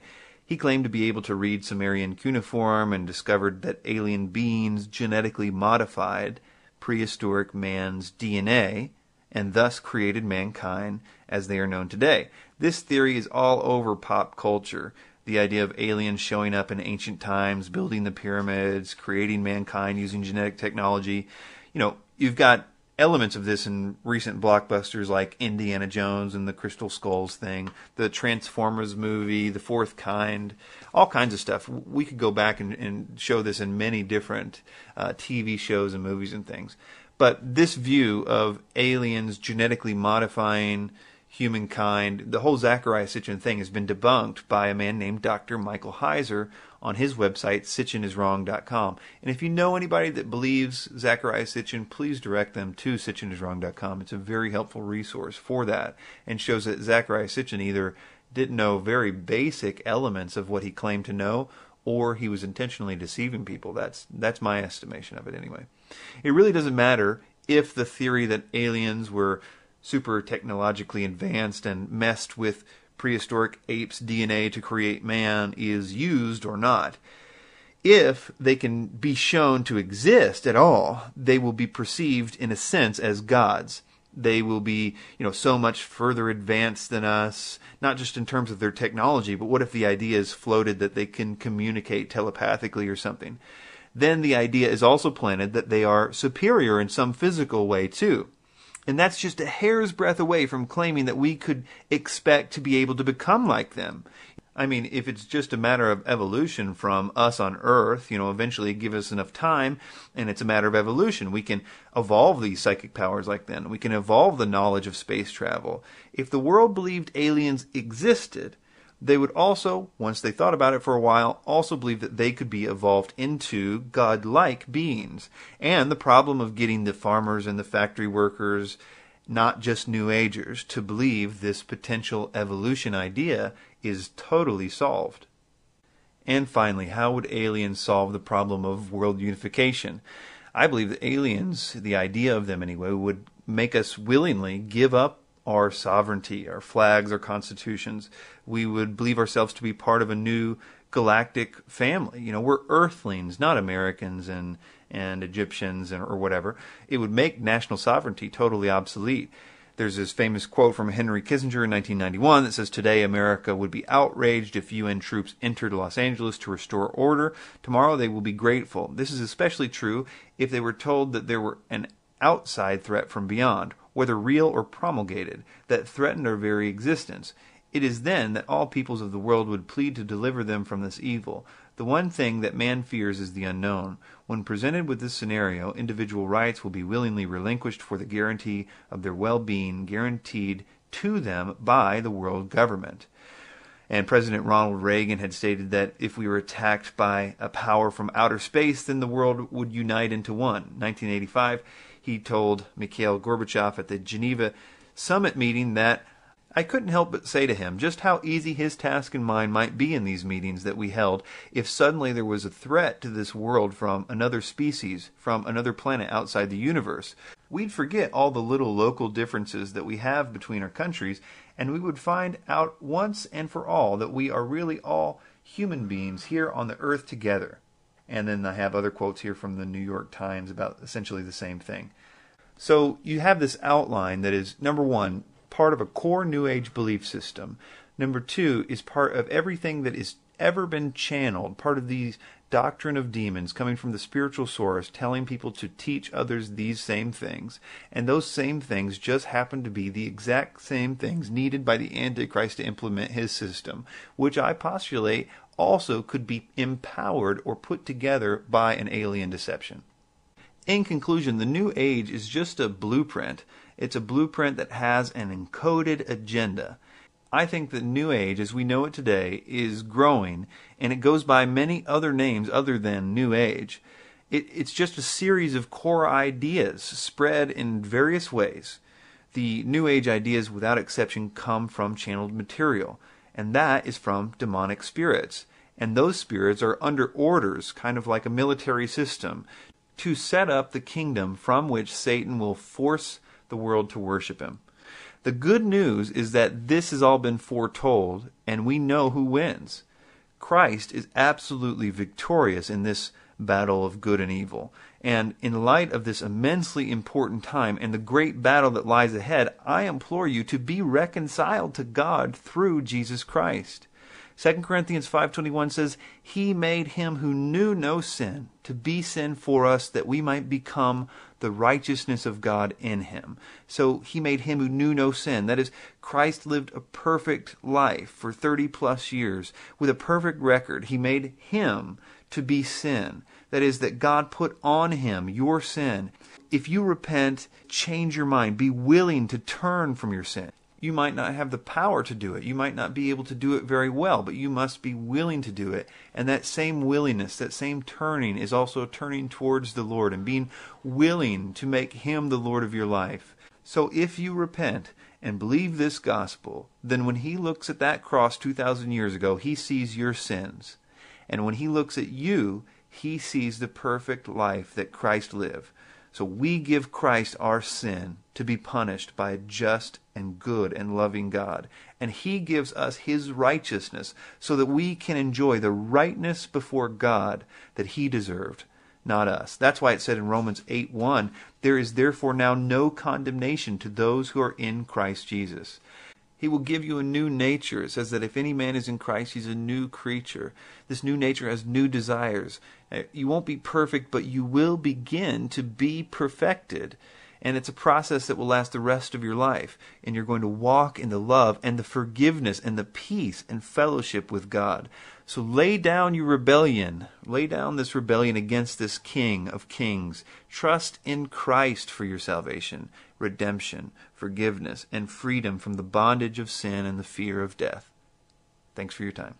He claimed to be able to read Sumerian cuneiform and discovered that alien beings genetically modified prehistoric man's DNA and thus created mankind as they are known today. This theory is all over pop culture. The idea of aliens showing up in ancient times, building the pyramids, creating mankind using genetic technology. You've got elements of this in recent blockbusters like Indiana Jones and the Crystal Skulls thing, the Transformers movie, The Fourth Kind, all kinds of stuff. We could go back and show this in many different TV shows and movies and things. But this view of aliens genetically modifying humankind, the whole Zecharia Sitchin thing has been debunked by a man named Dr. Michael Heiser on his website, sitchiniswrong.com. And if you know anybody that believes Zecharia Sitchin, please direct them to sitchiniswrong.com. It's a very helpful resource for that and shows that Zecharia Sitchin either didn't know very basic elements of what he claimed to know, or he was intentionally deceiving people. That's my estimation of it anyway. It really doesn't matter if the theory that aliens were super technologically advanced and messed with prehistoric apes' DNA to create man is used or not. If they can be shown to exist at all, they will be perceived in a sense as gods. They will be, so much further advanced than us, not just in terms of their technology, but what if the idea is floated that they can communicate telepathically or something? Then the idea is also planted that they are superior in some physical way too. And that's just a hair's breadth away from claiming that we could expect to be able to become like them. I mean, if it's just a matter of evolution from us on Earth, eventually give us enough time, and it's a matter of evolution. We can evolve these psychic powers like then. We can evolve the knowledge of space travel. If the world believed aliens existed, they would also, once they thought about it for a while, also believe that they could be evolved into godlike beings. And the problem of getting the farmers and the factory workers, not just New Agers, to believe this potential evolution idea is totally solved. And finally, how would aliens solve the problem of world unification? I believe that aliens, the idea of them anyway, would make us willingly give up our sovereignty, our flags, our constitutions. We would believe ourselves to be part of a new galactic family. We're Earthlings, not Americans and Egyptians or whatever. It would make national sovereignty totally obsolete. There's this famous quote from Henry Kissinger in 1991 that says, "Today America would be outraged if UN troops entered Los Angeles to restore order. Tomorrow they will be grateful." This is especially true if they were told that there were an outside threat from beyond, whether real or promulgated, that threatened our very existence. It is then that all peoples of the world would plead to deliver them from this evil. The one thing that man fears is the unknown. When presented with this scenario, individual rights will be willingly relinquished for the guarantee of their well-being, guaranteed to them by the world government. And President Ronald Reagan had stated that if we were attacked by a power from outer space, then the world would unite into one. 1985, he told Mikhail Gorbachev at the Geneva summit meeting that I couldn't help but say to him just how easy his task and mine might be in these meetings that we held if suddenly there was a threat to this world from another species, from another planet outside the universe. We'd forget all the little local differences that we have between our countries, and we would find out once and for all that we are really all human beings here on the earth together. And then I have other quotes here from the New York Times about essentially the same thing. So you have this outline that is, number one, part of a core New Age belief system. Number two is part of everything that has ever been channeled, part of these doctrine of demons coming from the spiritual source, telling people to teach others these same things. And those same things just happen to be the exact same things needed by the Antichrist to implement his system, which I postulate also could be empowered or put together by an alien deception. In conclusion, the New Age is just a blueprint. It's a blueprint that has an encoded agenda. I think that New Age, as we know it today, is growing, and it goes by many other names other than New Age. It's just a series of core ideas spread in various ways. The New Age ideas, without exception, come from channeled material, and that is from demonic spirits. And those spirits are under orders, kind of like a military system, to set up the kingdom from which Satan will force the world to worship him. The good news is that this has all been foretold, and we know who wins. Christ is absolutely victorious in this battle of good and evil. And in light of this immensely important time and the great battle that lies ahead, I implore you to be reconciled to God through Jesus Christ. 2 Corinthians 5:21 says, He made him who knew no sin to be sin for us, that we might become the righteousness of God in him. So he made him who knew no sin. That is, Christ lived a perfect life for 30 plus years with a perfect record. He made him to be sin. That is, that God put on him your sin. If you repent, change your mind, be willing to turn from your sin. You might not have the power to do it. You might not be able to do it very well, but you must be willing to do it. And that same willingness, that same turning is also turning towards the Lord and being willing to make him the Lord of your life. So if you repent and believe this gospel, then when he looks at that cross 2,000 years ago, he sees your sins. And when he looks at you, he sees the perfect life that Christ lived. So we give Christ our sin to be punished by a just and good and loving God. And he gives us his righteousness so that we can enjoy the rightness before God that he deserved, not us. That's why it said in Romans 8:1, there is therefore now no condemnation to those who are in Christ Jesus. He will give you a new nature. It says that if any man is in Christ, he's a new creature. This new nature has new desires. You won't be perfect, but you will begin to be perfected. And it's a process that will last the rest of your life. And you're going to walk in the love and the forgiveness and the peace and fellowship with God. So lay down your rebellion. Lay down this rebellion against this King of Kings. Trust in Christ for your salvation, redemption, forgiveness, and freedom from the bondage of sin and the fear of death. Thanks for your time.